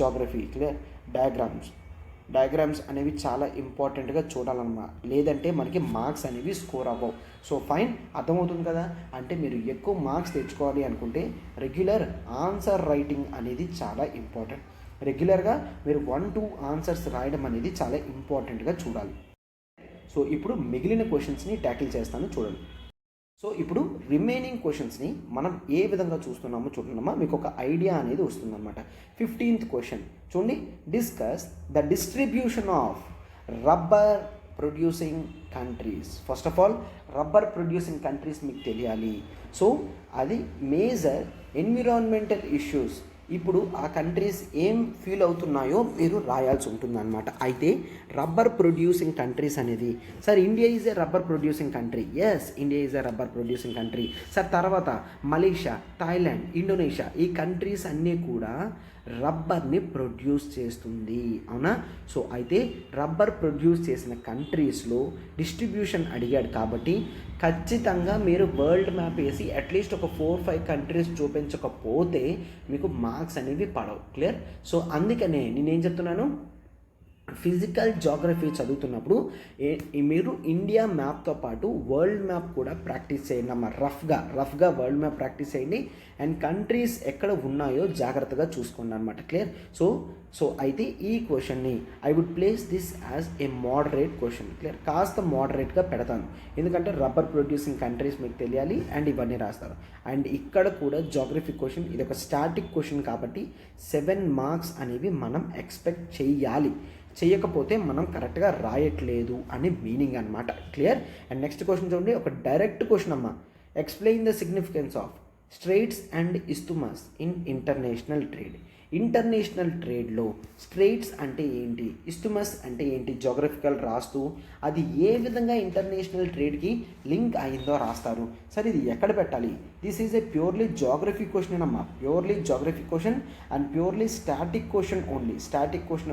Speaker 1: geography. Clear? Diagrams అనేవి చాలా ఇంపార్టెంట్గా చూడాలన్నమాట, లేదంటే మనకి మార్క్స్ అనేవి స్కోర్ అవ్వవు. సో ఫైన్, అర్థమవుతుంది కదా. అంటే మీరు ఎక్కువ మార్క్స్ తెచ్చుకోవాలి అనుకుంటే రెగ్యులర్ ఆన్సర్ రైటింగ్ అనేది చాలా ఇంపార్టెంట్. రెగ్యులర్గా మీరు 1-2 ఆన్సర్స్ రాయడం అనేది చాలా ఇంపార్టెంట్గా చూడాలి. సో ఇప్పుడు మిగిలిన క్వశ్చన్స్ని ట్యాకిల్ చేస్తాను, చూడండి. సో ఇప్పుడు రిమైనింగ్ క్వశ్చన్స్ని మనం ఏ విధంగా చూస్తున్నామో మీకు ఒక ఐడియా అనేది వస్తుందన్నమాట. 15th క్వశ్చన్ చూడండి. Discuss the distribution of rubber producing countries. First of all rubber producing countries మీకు తెలియాలి. సో అది మేజర్ ఎన్విరాన్మెంటల్ ఇష్యూస్. ఇప్పుడు ఆ కంట్రీస్ ఏం ఫీల్ అవుతున్నాయో మీరు రాయాల్సి ఉంటుందన్నమాట. అయితే రబ్బర్ ప్రొడ్యూసింగ్ కంట్రీస్ అనేది, sir India is a rubber producing country. Yes, India is a rubber producing country. Sir తర్వాత మలేషియా, థాయిలాండ్, ఇండోనేషియా ఈ కంట్రీస్ అన్నీ కూడా రబ్బర్ని ప్రొడ్యూస్ చేస్తుంది, అవునా? సో అయితే రబ్బర్ ప్రొడ్యూస్ చేసిన కంట్రీస్లో డిస్ట్రిబ్యూషన్ అడిగాడు కాబట్టి ఖచ్చితంగా మీరు వరల్డ్ మ్యాప్ వేసి అట్లీస్ట్ ఒక 4-5 కంట్రీస్ చూపించకపోతే మీకు మార్క్స్ అనేవి పడవు. క్లియర్? సో అందుకనే నేనేం చెప్తున్నాను, ఫిజికల్ జాగ్రఫీ చదువుతున్నప్పుడు మీరు ఇండియా మ్యాప్తో పాటు వరల్డ్ మ్యాప్ కూడా ప్రాక్టీస్ చేయండి అమ్మ. రఫ్గా వరల్డ్ మ్యాప్ ప్రాక్టీస్ చేయండి. అండ్ కంట్రీస్ ఎక్కడ ఉన్నాయో జాగ్రత్తగా చూసుకోండి అనమాట. క్లియర్? సో అయితే ఈ క్వశ్చన్ని I would place this as a moderate question. Clear? కాస్త మోడరేట్గా పెడతాను, ఎందుకంటే రబ్బర్ ప్రొడ్యూసింగ్ కంట్రీస్ మీకు తెలియాలి అండ్ ఇవన్నీ రాస్తారు. అండ్ ఇక్కడ కూడా జాగ్రఫీ క్వశ్చన్, ఇది ఒక స్టాటిక్ క్వశ్చన్ కాబట్టి 7 మార్క్స్ అనేవి మనం ఎక్స్పెక్ట్ చేయాలి. చేయకపోతే మనం కరెక్ట్గా రాయట్లేదు అని మీనింగ్ అనమాట. క్లియర్? అండ్ నెక్స్ట్ క్వశ్చన్ చూడండి, ఒక డైరెక్ట్ క్వశ్చన్ అమ్మ. Explain the significance of straits and isthmus in international trade. International ట్రేడ్లో స్ట్రెయిట్స్ అంటే ఏంటి, ఇస్తుమస్ అంటే ఏంటి, జోగ్రఫికల్ రాస్తూ అది ఏ విధంగా ఇంటర్నేషనల్ ట్రేడ్కి లింక్ అయిందో రాస్తారు. సరే ఇది ఎక్కడ పెట్టాలి? This is a purely geography question అమ్మా, purely geography question and purely static question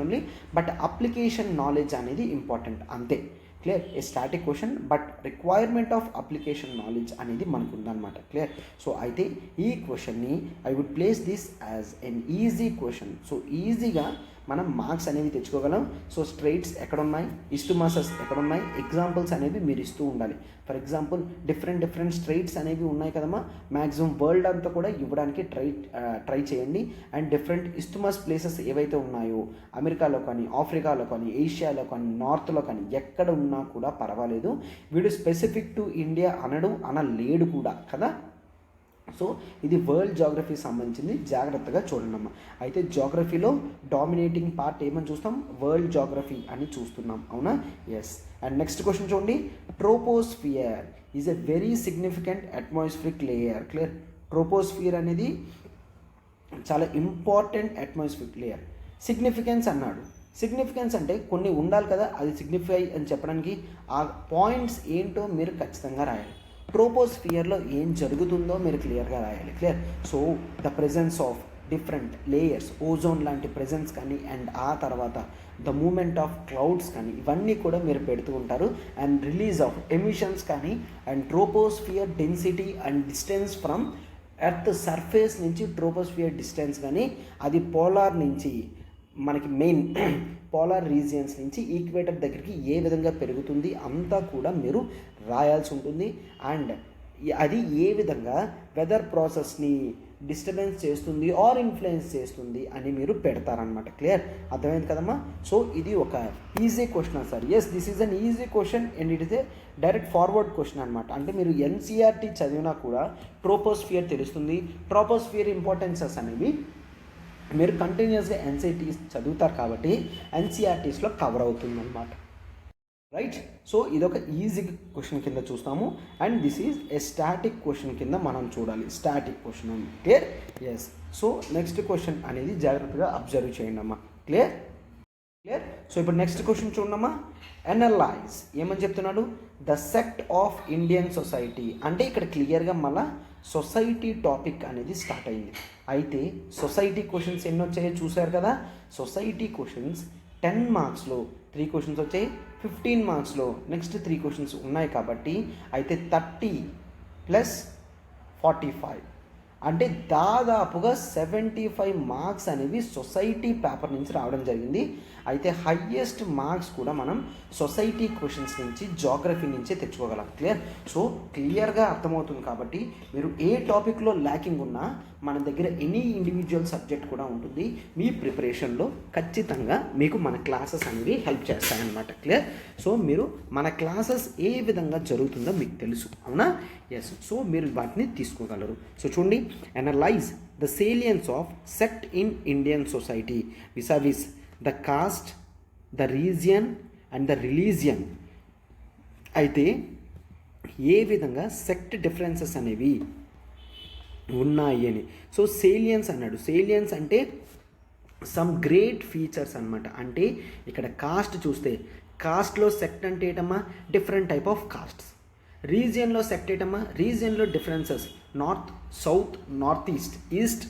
Speaker 1: only. But application knowledge అనేది ఇంపార్టెంట్ అంతే. Clear? A static question but requirement of application knowledge అనేది మనకు ఉందన్నమాట. క్లియర్? సో అయితే ఈ క్వశ్చన్ని I would place this as an easy question. So ఈజీగా మనం మార్క్స్ అనేవి తెచ్చుకోగలం. సో స్ట్రెయిట్స్ ఎక్కడున్నాయి, ఇస్టుమాసస్ ఎక్కడున్నాయి, ఎగ్జాంపుల్స్ అనేవి మీరు ఇస్తూ ఉండాలి. ఫర్ ఎగ్జాంపుల్ డిఫరెంట్ స్ట్రెయిట్స్ అనేవి ఉన్నాయి కదమ్మా, మ్యాక్సిమం వరల్డ్ అంతా కూడా ఇవ్వడానికి ట్రై చేయండి. అండ్ డిఫరెంట్ ఇస్టుమస్ ప్లేసెస్ ఏవైతే ఉన్నాయో అమెరికాలో కానీ, ఆఫ్రికాలో కానీ, ఏషియాలో కానీ, నార్త్లో కానీ ఎక్కడ ఉన్నా కూడా పర్వాలేదు. వీడు స్పెసిఫిక్ టు ఇండియా అనలేడు కూడా కదా. సో ఇది వరల్డ్ జాగ్రఫీ సంబంధించింది, జాగ్రత్తగా చూడండి అమ్మ. అయితే జాగ్రఫీలో డామినేటింగ్ పార్ట్ ఏమని చూస్తాం, వరల్డ్ జాగ్రఫీ అని చూస్తున్నాం, అవునా? ఎస్. అండ్ నెక్స్ట్ క్వశ్చన్ చూడండి. Troposphere is a very significant atmospheric layer. Clear? Troposphere అనేది చాలా ఇంపార్టెంట్ అట్మాస్ఫిరిక్ లేయర్. సిగ్నిఫికెన్స్ అన్నాడు. సిగ్నిఫికెన్స్ అంటే కొన్ని ఉండాలి కదా, అది సిగ్నిఫై అని చెప్పడానికి ఆ పాయింట్స్ ఏంటో మీరు ఖచ్చితంగా రాయాలి. ట్రోపోస్ఫియర్లో ఏం జరుగుతుందో మీరు క్లియర్గా రాయాలి. Clear? So the presence of different layers, ozone లాంటి ప్రెజెన్స్ కానీ, అండ్ ఆ తర్వాత ద మూమెంట్ ఆఫ్ క్లౌడ్స్ కానీ, ఇవన్నీ కూడా మీరు పెడుతూ ఉంటారు. అండ్ రిలీజ్ ఆఫ్ ఎమిషన్స్ కానీ, and troposphere density and distance from earth surface నుంచి ట్రోపోస్ఫియర్ డిస్టెన్స్ కానీ, అది పోలార్ నుంచి మనకి మెయిన్ పోలార్ రీజియన్స్ నుంచి ఈక్వేటర్ దగ్గరికి ఏ విధంగా పెరుగుతుంది అంతా కూడా మీరు రాయాల్సి ఉంటుంది. అండ్ అది ఏ విధంగా వెదర్ ప్రాసెస్ని డిస్టర్బెన్స్ చేస్తుంది ఆర్ ఇన్ఫ్లుయెన్స్ చేస్తుంది అని మీరు పెడతారనమాట. క్లియర్? అర్థమైంది కదమ్మా. సో ఇది ఒక easy question sir. Yes, this is an easy question and it is a direct forward question అనమాట. అంటే మీరు ఎన్సీఆర్టీ చదివినా కూడా ట్రోపోస్ఫియర్ తెలుస్తుంది. ట్రోపోస్ఫియర్ ఇంపార్టెన్సెస్ అనేవి మీరు కంటిన్యూస్గా ఎన్సీఆర్టీస్ చదువుతారు కాబట్టి ఎన్సీఆర్టీస్లో కవర్ అవుతుందన్నమాట. రైట్? సో ఇదొక ఈజీ క్వశ్చన్ కింద చూస్తాము. And this is a static question కింద మనం చూడాలి. స్టాటిక్ క్వశ్చన్ అని. Clear? Yes. So next question అనేది జాగ్రత్తగా అబ్జర్వ్ చేయండి అమ్మా. క్లియర్? సో ఇప్పుడు నెక్స్ట్ క్వశ్చన్ చూడమ్మా. అనలైజ్ ఏమని చెప్తున్నాడు, the sect of Indian society అంటే ఇక్కడ క్లియర్గా మళ్ళా సొసైటీ టాపిక్ అనేది స్టార్ట్ అయింది. అయితే సొసైటీ క్వశ్చన్స్ ఎన్ని వచ్చాయో చూసారు కదా. సొసైటీ క్వశ్చన్స్ 10 మార్క్స్లో 3 క్వశ్చన్స్ వచ్చాయి, 15 మార్క్స్లో నెక్స్ట్ 3 క్వశ్చన్స్ ఉన్నాయి. కాబట్టి అయితే 30 + 45 అంటే దాదాపుగా 75 మార్క్స్ అనేవి సొసైటీ పేపర్ నుంచి రావడం జరిగింది. అయితే హయ్యెస్ట్ మార్క్స్ కూడా మనం సొసైటీ క్వశ్చన్స్ నుంచి, జాగ్రఫీ నుంచే తెచ్చుకోగలం. క్లియర్? సో క్లియర్గా అర్థమవుతుంది. కాబట్టి మీరు ఏ టాపిక్లో ల్యాకింగ్ ఉన్నా మన దగ్గర ఎనీ ఇండివిజువల్ సబ్జెక్ట్ కూడా ఉంటుంది. మీ ప్రిపరేషన్లో ఖచ్చితంగా మీకు మన క్లాసెస్ అనేవి హెల్ప్ చేస్తాయన్నమాట. క్లియర్? సో మీరు మన క్లాసెస్ ఏ విధంగా జరుగుతుందో మీకు తెలుసు, అవునా? ఎస్. సో మీరు వాటిని తీసుకోగలరు. సో చూడండి, analyse the salience of sect in Indian society vis-a-vis the caste, the region and the religion. అయితే ఏ విధంగా సెక్ట్ డిఫరెన్సెస్ అనేవి ఉన్నాయి అని. సో సేలియన్స్ అన్నాడు. సేలియన్స్ అంటే సమ్ గ్రేట్ ఫీచర్స్ అనమాట. అంటే ఇక్కడ కాస్ట్ చూస్తే కాస్ట్లో సెక్ట్ అంటే ఏంటమ్మా, డిఫరెంట్ టైప్ ఆఫ్ కాస్ట్స్. రీజియన్లో సెక్ట్ ఏంటమ్మా, రీజియన్లో differences, north, south, north east, east,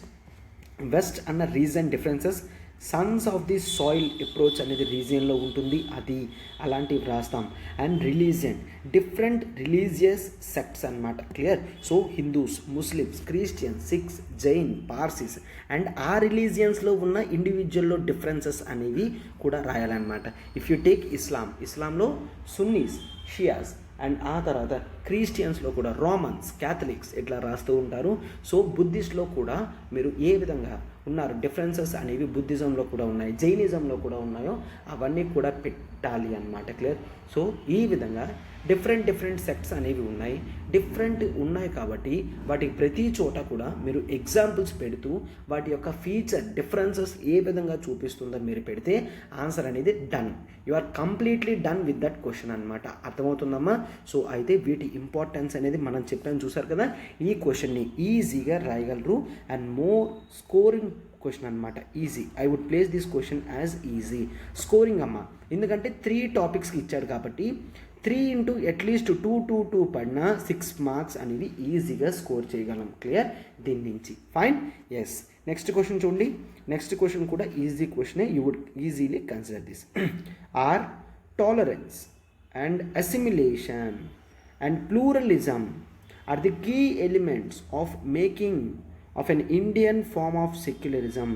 Speaker 1: west అన్న reason differences. Sons of the soil approach అనేది రీజియన్లో ఉంటుంది, అది అలాంటివి రాస్తాం. And religion, different religious sects అనమాట. Clear? So Hindus, Muslims, Christians, Sikhs, Jain, Parsis and ఆ రిలీజియన్స్లో ఉన్న ఇండివిజువల్లో డిఫరెన్సెస్ అనేవి కూడా రాయాలన్నమాట. ఇఫ్ యూ టేక్ ఇస్లాం, ఇస్లాంలో సున్నీస్, షియాస్ అండ్ ఆ తర్వాత క్రిస్టియన్స్లో కూడా రోమన్స్, క్యాథలిక్స్ ఇట్లా రాస్తూ ఉంటారు. సో బుద్ధిస్ట్లో కూడా మీరు ఏ విధంగా ఉన్నారు, డిఫరెన్సెస్ అనేవి బుద్ధిజంలో కూడా ఉన్నాయి, జైనిజంలో కూడా ఉన్నాయో అవన్నీ కూడా పెట్టాలి అన్నమాట. క్లియర్? సో ఈ విధంగా డిఫరెంట్ సెక్ట్స్ అనేవి ఉన్నాయి. డిఫరెంట్ ఉన్నాయి కాబట్టి వాటికి ప్రతి చోట కూడా మీరు ఎగ్జాంపుల్స్ పెడుతూ వాటి యొక్క ఫీచర్ డిఫరెన్సెస్ ఏ విధంగా చూపిస్తుందో మీరు పెడితే ఆన్సర్ అనేది done. You are completely done with that question అనమాట. అర్థమవుతుందమ్మా? సో అయితే వీటి ఇంపార్టెన్స్ అనేది మనం చెప్పాను, చూసారు కదా. ఈ క్వశ్చన్ని ఈజీగా రాయగలరు అండ్ మోర్ స్కోరింగ్ క్వశ్చన్ అనమాట. Easy. I would place this question as easy scoring అమ్మా. ఎందుకంటే 3 టాపిక్స్కి ఇచ్చాడు కాబట్టి 3 ఇంటూ అట్లీస్ట్ 2 పడినా 6 మార్క్స్ అనేవి ఈజీగా స్కోర్ చేయగలం. క్లియర్? దీని నుంచి ఫైన్. ఎస్. నెక్స్ట్ క్వశ్చన్ చూడండి. నెక్స్ట్ క్వశ్చన్ కూడా ఈజీ క్వశ్చనే. You would easily consider this. Or tolerance and assimilation and pluralism are the key elements of making of an Indian form of secularism.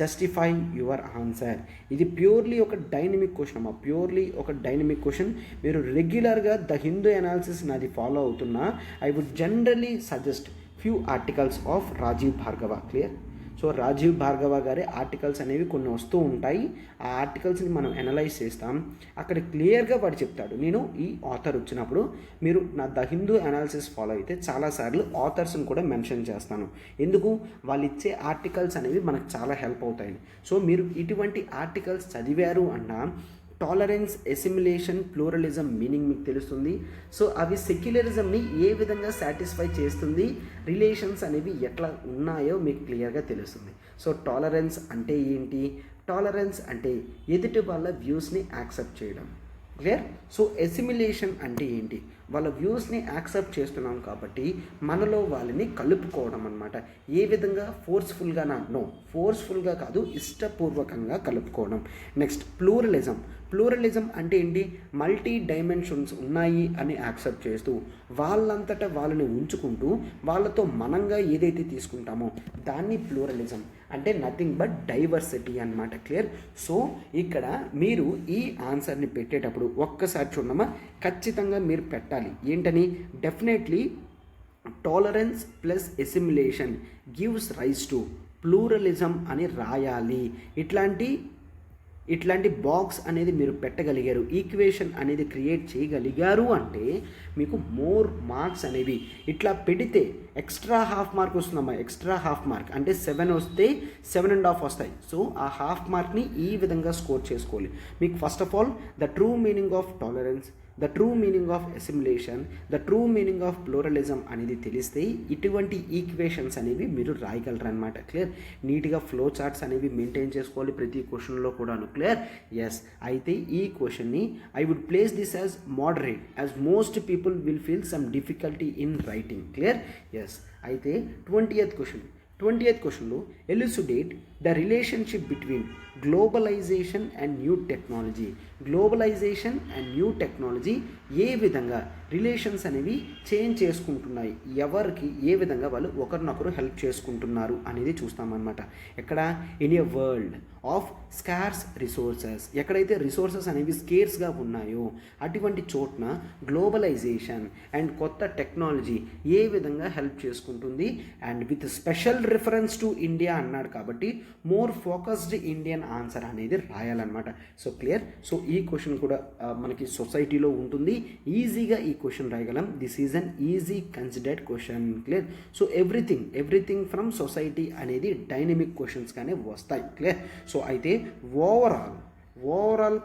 Speaker 1: Justify your answer. ఇది purely ఒక dynamic question అమ్మా, purely ఒక dynamic question. మీరు రెగ్యులర్గా the Hindu analysis నాది follow అవుతున్నా. I would generally suggest few articles of Rajiv Bhargava. Clear? So Rajiv Bhargava గారి articles అనేవి కొన్ని వస్తూ ఉంటాయి. ఆ ఆర్టికల్స్ని మనం అనలైజ్ చేస్తాం. అక్కడ క్లియర్గా వాడు చెప్తాడు, నేను ఈ ఆథర్ వచ్చినప్పుడు మీరు నా ద హిందూ అనాలిసిస్ ఫాలో అయితే చాలాసార్లు ఆథర్స్ని కూడా మెన్షన్ చేస్తాను. ఎందుకు? వాళ్ళు ఇచ్చే ఆర్టికల్స్ అనేవి మనకు చాలా హెల్ప్ అవుతాయి. సో మీరు ఇటువంటి ఆర్టికల్స్ చదివారు అన్నా టాలరెన్స్, అసిమిలేషన్, ప్లూరలిజం మీనింగ్ మీకు తెలుస్తుంది. సో అవి సెక్యులరిజంని ఏ విధంగా సాటిస్ఫై చేస్తుంది, రిలేషన్స్ అనేవి ఎట్లా ఉన్నాయో మీకు క్లియర్గా తెలుస్తుంది. సో టాలరెన్స్ అంటే ఏంటి? టాలరెన్స్ అంటే ఎదుటి వాళ్ళ వ్యూస్ని యాక్సెప్ట్ చేయడం. క్లియర్? సో అసిమిలేషన్ అంటే ఏంటి? వాళ్ళ వ్యూస్ని యాక్సెప్ట్ చేస్తున్నాం కాబట్టి మనలో వాళ్ళని కలుపుకోవడం అనమాట. ఏ విధంగా? ఫోర్స్ఫుల్గా కాదు, ఇష్టపూర్వకంగా కలుపుకోవడం. Next pluralism. ప్లూరలిజం అంటే ఏంటి? మల్టీ డైమెన్షన్స్ ఉన్నాయి అని యాక్సెప్ట్ చేస్తూ వాళ్ళంతటా వాళ్ళని ఉంచుకుంటూ వాళ్ళతో మనంగా ఏదైతే తీసుకుంటామో దాన్ని ప్లూరలిజం అంటే నథింగ్ బట్ డైవర్సిటీ అన్నమాట. క్లియర్? సో ఇక్కడ మీరు ఈ ఆన్సర్ని పెట్టేటప్పుడు ఒక్కసారి చూడమ్మా, ఖచ్చితంగా మీరు పెట్టాలి. ఏంటని? Definitely tolerance plus assimilation gives rise to pluralism అని రాయాలి. ఇట్లాంటి బాక్స్ అనేది మీరు పెట్టగలిగారు, ఈక్వేషన్ అనేది క్రియేట్ చేయగలిగారు అంటే మీకు మోర్ మార్క్స్ అనేవి ఇట్లా పెడితే ఎక్స్ట్రా హాఫ్ మార్క్ వస్తుందమ్మా. ఎక్స్ట్రా హాఫ్ మార్క్ అంటే 7 వస్తే 7.5 వస్తాయి. సో ఆ హాఫ్ మార్క్ని ఈ విధంగా స్కోర్ చేసుకోవాలి. మీకు first of all the true meaning of tolerance, the true meaning of assimilation, the true meaning of pluralism అనేది తెలిస్తే ఇటువంటి ఈక్వేషన్స్ అనేవి మీరు రాయగలరు అనమాట. క్లియర్? నీట్గా ఫ్లో చార్ట్స్ అనేవి మెయింటైన్ చేసుకోవాలి ప్రతి క్వశ్చన్లో కూడాను. క్లియర్? ఎస్. అయితే ఈ క్వశ్చన్ని I would place this as moderate, as most people will feel some difficulty in writing. Clear? Yes. అయితే 20th క్వశ్చన్లో elucidate the relationship between globalisation and new technology. Globalisation and new technology ఏ విధంగా relations అనేవి change చేసుకుంటున్నాయి, ఎవరికి ఏ విధంగా వాళ్ళు ఒకరినొకరు హెల్ప్ చేసుకుంటున్నారు అనేది చూస్తామన్నమాట. ఎక్కడ? In a world of scarce resources, ఎక్కడైతే రిసోర్సెస్ అనేవి స్కేర్స్గా ఉన్నాయో అటువంటి చోట్న గ్లోబలైజేషన్ అండ్ కొత్త టెక్నాలజీ ఏ విధంగా హెల్ప్ చేసుకుంటుంది. And with special reference to India అన్నాడు కాబట్టి మోర్ ఫోకస్డ్ ఇండియన్ ఆన్సర్ అనేది రాయాలన్నమాట. So clear? సో ఈ క్వశ్చన్ కూడా మనకి సొసైటీలో ఉంటుంది, ఈజీగా ఈ క్వశ్చన్ రాయగలం. This is an easy considered question. Clear? So everything from society అనేది డైనమిక్ క్వశ్చన్స్గానే వస్తాయి. క్లియర్? సో అయితే ఓవరాల్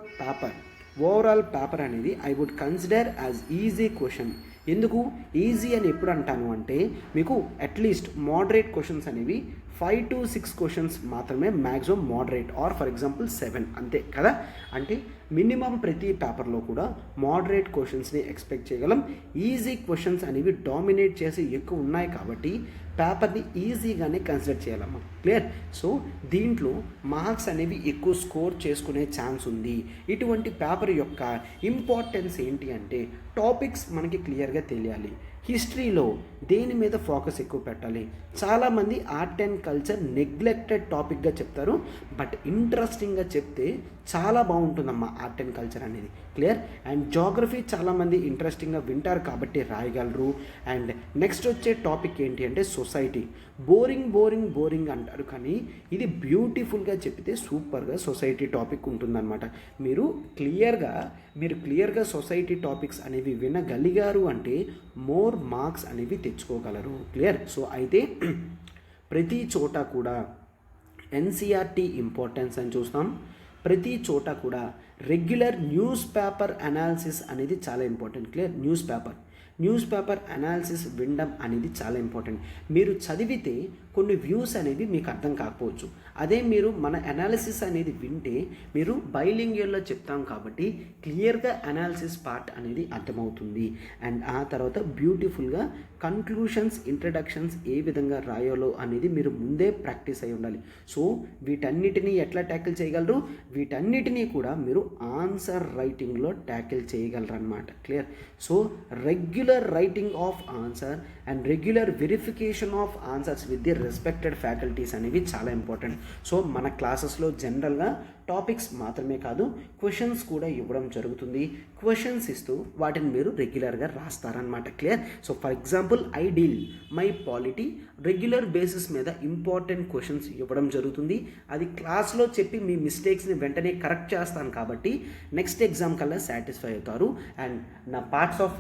Speaker 1: పేపర్ అనేది I would consider as easy question. ఎందుకు ఈజీ అని ఎప్పుడు అంటాను అంటే మీకు అట్లీస్ట్ మోడరేట్ క్వశ్చన్స్ అనేవి 5 to 6 క్వశ్చన్స్ మాత్రమే maximum moderate, or for example 7 అంతే కదా. అంటే మినిమం ప్రతి పేపర్లో కూడా మోడరేట్ క్వశ్చన్స్ని ఎక్స్పెక్ట్ చేయగలం. ఈజీ క్వశ్చన్స్ అనేవి డామినేట్ చేసి ఎక్కువ ఉన్నాయి కాబట్టి పేపర్ని ఈజీగానే కన్సిడర్ చేయాలమ్మా. క్లియర్? సో దీంట్లో మార్క్స్ అనేవి ఎక్కువ స్కోర్ చేసుకునే ఛాన్స్ ఉంది. ఇటువంటి పేపర్ యొక్క ఇంపార్టెన్స్ ఏంటి అంటే టాపిక్స్ మనకి క్లియర్గా తెలియాలి. హిస్టరీలో దేని మీద ఫోకస్ ఎక్కువ పెట్టాలి? చాలామంది ఆర్ట్ అండ్ కల్చర్ నెగ్లెక్టెడ్ టాపిక్గా చెప్తారు, బట్ ఇంట్రెస్టింగ్గా చెప్తే చాలా బాగుంటుందమ్మా ఆర్ట్ అండ్ కల్చర్ అనేది. క్లియర్? అండ్ జాగ్రఫీ చాలామంది ఇంట్రెస్టింగ్గా వింటారు కాబట్టి రాయగలరు. అండ్ నెక్స్ట్ వచ్చే టాపిక్ ఏంటి అంటే సొసైటీ. బోరింగ్ అంటారు కానీ ఇది బ్యూటిఫుల్గా చెప్తే సూపర్గా సొసైటీ టాపిక్ ఉంటుందన్నమాట. మీరు క్లియర్గా సొసైటీ టాపిక్స్ అనేవి వినగలిగారు అంటే మోర్ మార్క్స్ అనేవి తెచ్చుకోగలరు. క్లియర్? సో అయితే ప్రతి చోట కూడా ఎన్సీఆర్టీ ఇంపార్టెన్స్ అని చూస్తాం. ప్రతి చోట కూడా రెగ్యులర్ న్యూస్ పేపర్ అనాలిసిస్ అనేది చాలా important. Clear? News paper analysis వినడం అనేది చాలా ఇంపార్టెంట్. మీరు చదివితే కొన్ని వ్యూస్ అనేవి మీకు అర్థం కాకపోవచ్చు, అదే మీరు మన అనాలిసిస్ అనేది వింటే మీరు బైలింగ్యువల్లో చెప్తాం కాబట్టి క్లియర్గా అనాలిసిస్ పార్ట్ అనేది అర్థమవుతుంది. అండ్ ఆ తర్వాత బ్యూటిఫుల్గా కన్క్లూషన్స్, ఇంట్రడక్షన్స్ ఏ విధంగా రాయాలో అనేది మీరు ముందే ప్రాక్టీస్ అయి ఉండాలి. సో వీటన్నిటినీ ఎట్లా ట్యాకిల్ చేయగలరు? వీటన్నిటినీ కూడా మీరు ఆన్సర్ రైటింగ్లో ట్యాకిల్ చేయగలరు అనమాట. Clear? So regular writing of answer and regular verification of answers with the respected faculties అనేవి చాలా ఇంపార్టెంట్. సో మన క్లాసెస్లో జనరల్గా టాపిక్స్ మాత్రమే కాదు క్వశ్చన్స్ కూడా ఇవ్వడం జరుగుతుంది. క్వశ్చన్స్ ఇస్తూ వాటిని మీరు రెగ్యులర్గా రాస్తారనమాట. Clear? So for example I deal my polity regular basis మీద ఇంపార్టెంట్ క్వశ్చన్స్ ఇవ్వడం జరుగుతుంది. అది క్లాస్లో చెప్పి మీ మిస్టేక్స్ని వెంటనే కరెక్ట్ చేస్తాను కాబట్టి నెక్స్ట్ ఎగ్జామ్ కల్లా సాటిస్ఫై అవుతారు. అండ్ నా పార్ట్స్ ఆఫ్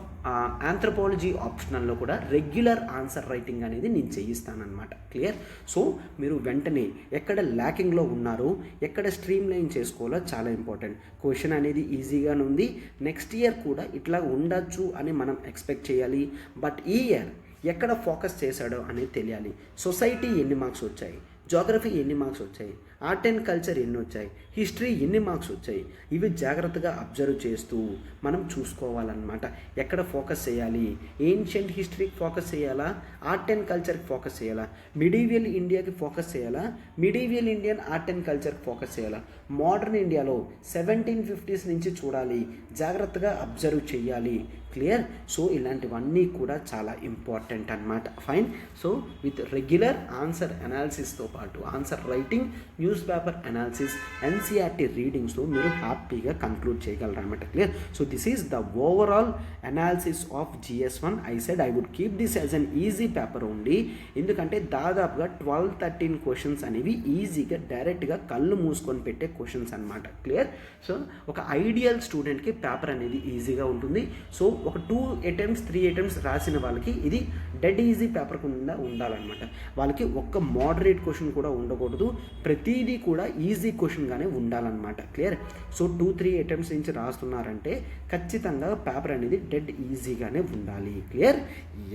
Speaker 1: ఆంథ్రోపాలజీ ఆప్షనల్లో కూడా రెగ్యులర్ ఆన్సర్ రైటింగ్ అనేది నేను చేయిస్తానమాట. క్లియర్? సో మీరు వెంటనే ఎక్కడ ల్యాకింగ్లో ఉన్నారో, ఎక్కడ స్ట్రీమ్ లైన్ చేసుకోవాలో చాలా ఇంపార్టెంట్. క్వశ్చన్ అనేది ఈజీగానే ఉంది. నెక్స్ట్ ఇయర్ కూడా ఇట్లా ఉండొచ్చు అని మనం ఎక్స్పెక్ట్ చేయాలి. బట్ ఈ ఇయర్ ఎక్కడ ఫోకస్ చేశాడో అనేది తెలియాలి. సొసైటీ ఎన్ని మార్క్స్ వచ్చాయి, జాగ్రఫీ ఎన్ని మార్క్స్ వచ్చాయి, ఆర్ట్ అండ్ కల్చర్ ఎన్ని వచ్చాయి, హిస్టరీ ఎన్ని మార్క్స్ వచ్చాయి, ఇవి జాగ్రత్తగా అబ్జర్వ్ చేస్తూ మనం చూసుకోవాలన్నమాట. ఎక్కడ ఫోకస్ చేయాలి? ఏన్షియంట్ హిస్టరీకి ఫోకస్ చేయాలా, ఆర్ట్ అండ్ కల్చర్కి ఫోకస్ చేయాలా, మిడీవియల్ ఇండియాకి ఫోకస్ చేయాలా, మిడీవియల్ ఇండియన్ ఆర్ట్ అండ్ కల్చర్కి ఫోకస్ చేయాలా, మోడర్న్ ఇండియాలో 1750s నుంచి చూడాలి, జాగ్రత్తగా అబ్జర్వ్ చేయాలి. క్లియర్? సో ఇలాంటివన్నీ కూడా చాలా ఇంపార్టెంట్ అన్నమాట. Fine. So with regular answer అనాలిసిస్తో పాటు answer writing, newspaper analysis, NCERT రీడింగ్స్తో మీరు హ్యాపీగా కంక్లూడ్ చేయగలరు అనమాట. Clear? So this is the overall analysis of GS1. I said I would keep this as an easy paper only. ఎందుకంటే దాదాపుగా 12-13 questions అనేవి ఈజీగా డైరెక్ట్గా కళ్ళు మూసుకొని పెట్టే క్వశ్చన్స్ అనమాట. క్లియర్? సో ఒక ఐడియల్ స్టూడెంట్కి పేపర్ అనేది ఈజీగా ఉంటుంది. సో ఒక 2 attempts 3 attempts రాసిన వాళ్ళకి ఇది డెడ్ ఈజీ పేపర్ కింద ఉండాలన్నమాట. వాళ్ళకి ఒక్క మోడరేట్ క్వశ్చన్ కూడా ఉండకూడదు. ప్రతి ప్రతిదీ కూడా ఈజీ క్వశ్చన్గానే ఉండాలన్నమాట. క్లియర్? సో 2-3 అటెంప్ట్స్ నుంచి రాస్తున్నారంటే ఖచ్చితంగా పేపర్ అనేది డెడ్ ఈజీగానే ఉండాలి. క్లియర్?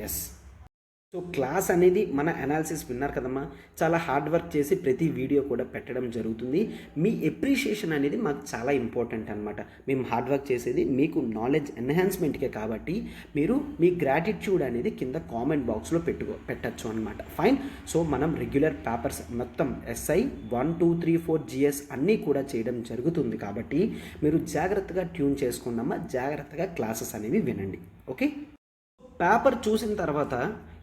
Speaker 1: ఎస్. సో క్లాస్ అనేది మన అనాలిసిస్ విన్నారు కదమ్మా, చాలా హార్డ్ వర్క్ చేసి ప్రతి వీడియో కూడా పెట్టడం జరుగుతుంది. మీ ఎప్రిషియేషన్ అనేది మాకు చాలా ఇంపార్టెంట్ అనమాట. మేము హార్డ్ వర్క్ చేసేది మీకు నాలెడ్జ్ ఎన్హాన్స్మెంట్కే కాబట్టి మీరు మీ గ్రాటిట్యూడ్ అనేది కింద కామెంట్ బాక్స్లో పెట్టచ్చు అనమాట. ఫైన్. సో మనం రెగ్యులర్ పేపర్స్ మొత్తం SI 1, 2, 3, 4 GS అన్నీ కూడా చేయడం జరుగుతుంది కాబట్టి మీరు జాగ్రత్తగా ట్యూన్ చేసుకున్నామా, జాగ్రత్తగా క్లాసెస్ అనేవి వినండి. ఓకే? పేపర్ చూసిన తర్వాత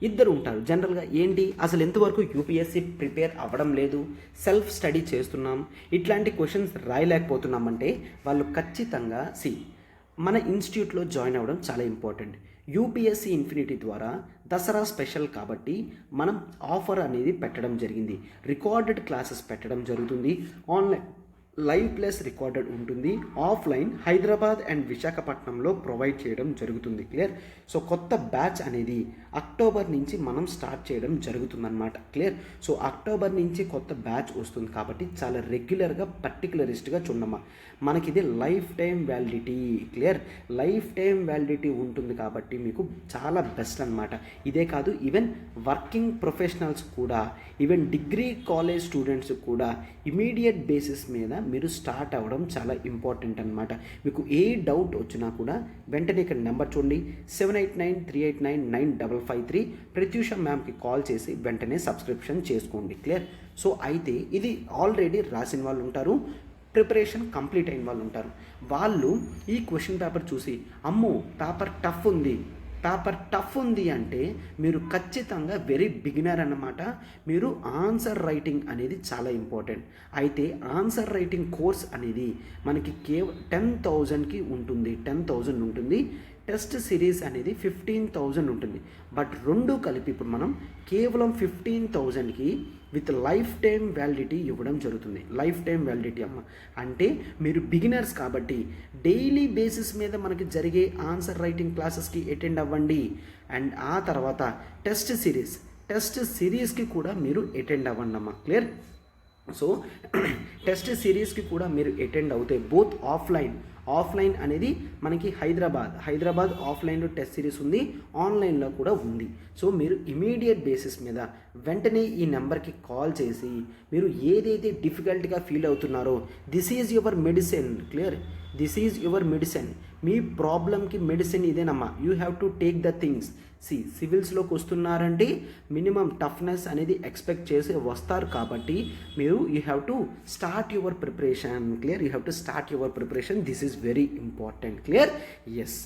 Speaker 1: ఇద్దరు ఉంటారు జనరల్గా. ఏంటి అసలు ఎంతవరకు యూపీఎస్సీ ప్రిపేర్ అవ్వడం లేదు, సెల్ఫ్ స్టడీ చేస్తున్నాం, ఇట్లాంటి క్వశ్చన్స్ రాయలేకపోతున్నామంటే వాళ్ళు ఖచ్చితంగా మన ఇన్స్టిట్యూట్లో జాయిన్ అవ్వడం చాలా ఇంపార్టెంట్. యూపీఎస్సీ ఇన్ఫినిటీ ద్వారా దసరా స్పెషల్ కాబట్టి మనం ఆఫర్ అనేది పెట్టడం జరిగింది. రికార్డెడ్ క్లాసెస్ పెట్టడం జరుగుతుంది. ఆన్లైన్ లైవ్ ప్లస్ రికార్డెడ్ ఉంటుంది. ఆఫ్లైన్ హైదరాబాద్ అండ్ విశాఖపట్నంలో ప్రొవైడ్ చేయడం జరుగుతుంది. క్లియర్? సో కొత్త బ్యాచ్ అనేది అక్టోబర్ నుంచి మనం స్టార్ట్ చేయడం జరుగుతుందన్నమాట. క్లియర్? సో అక్టోబర్ నుంచి కొత్త బ్యాచ్ వస్తుంది కాబట్టి చాలా రెగ్యులర్గా పర్టికులరిస్ట్గా చూడమ్మా. మనకి ఇది life time validity. Clear? Life time validity ఉంటుంది కాబట్టి మీకు చాలా బెస్ట్ అనమాట. ఇదే కాదు, ఈవెన్ వర్కింగ్ ప్రొఫెషనల్స్ కూడా, ఈవెన్ డిగ్రీ కాలేజ్ స్టూడెంట్స్ కూడా ఇమీడియట్ బేసిస్ మీద మీరు స్టార్ట్ అవ్వడం చాలా ఇంపార్టెంట్ అనమాట. మీకు ఏ డౌట్ వచ్చినా కూడా వెంటనే ఇక్కడ నెంబర్ చూడండి, 7893899553. ప్రత్యూష మ్యామ్కి కాల్ చేసి వెంటనే సబ్స్క్రిప్షన్ చేసుకోండి. క్లియర్? సో అయితే ఇది ఆల్రెడీ రాసిన వాళ్ళు ఉంటారు, ప్రిపరేషన్ కంప్లీట్ అయిన వాళ్ళు ఉంటారు. వాళ్ళు ఈ క్వశ్చన్ పేపర్ చూసి అమ్మో పేపర్ టఫ్ ఉంది అంటే మీరు ఖచ్చితంగా వెరీ బిగినర్ అన్నమాట. మీరు ఆన్సర్ రైటింగ్ అనేది చాలా ఇంపార్టెంట్. అయితే ఆన్సర్ రైటింగ్ కోర్స్ అనేది మనకి 10,000కి ఉంటుంది. 10,000 ఉంటుంది. టెస్ట్ సిరీస్ అనేది 15,000 ఉంటుంది. బట్ రెండు కలిపి ఇప్పుడు మనం కేవలం 15,000కి విత్ లైఫ్ టైం వ్యాలిడిటీ ఇవ్వడం జరుగుతుంది. లైఫ్ టైం వ్యాలిడిటీ అమ్మ అంటే మీరు బిగినర్స్ కాబట్టి డైలీ బేసిస్ మీద మనకి జరిగే ఆన్సర్ రైటింగ్ క్లాసెస్కి అటెండ్ అవ్వండి. అండ్ ఆ తర్వాత టెస్ట్ సిరీస్కి కూడా మీరు అటెండ్ అవ్వండి అమ్మ. క్లియర్? సో టెస్ట్ సిరీస్కి కూడా మీరు అటెండ్ అవుతే బోత్ ఆఫ్లైన్ అనేది మనకి హైదరాబాద్ ఆఫ్లైన్లో టెస్ట్ సిరీస్ ఉంది, ఆన్లైన్లో కూడా ఉంది. సో మీరు ఇమీడియట్ బేసిస్ మీద వెంటనే ఈ నెంబర్కి కాల్ చేసి మీరు ఏదైతే డిఫికల్ట్గా ఫీల్ అవుతున్నారో this is your medicine. Clear? This is your medicine. మీ ప్రాబ్లంకి మెడిసిన్ ఇదేనమ్మా. You have to take the things. సివిల్స్లోకి వస్తున్నారంటే మినిమం టఫ్నెస్ అనేది ఎక్స్పెక్ట్ చేసి వస్తారు కాబట్టి మీరు you have to start your preparation. Clear? You have to start your preparation. This is very important. Clear? Yes.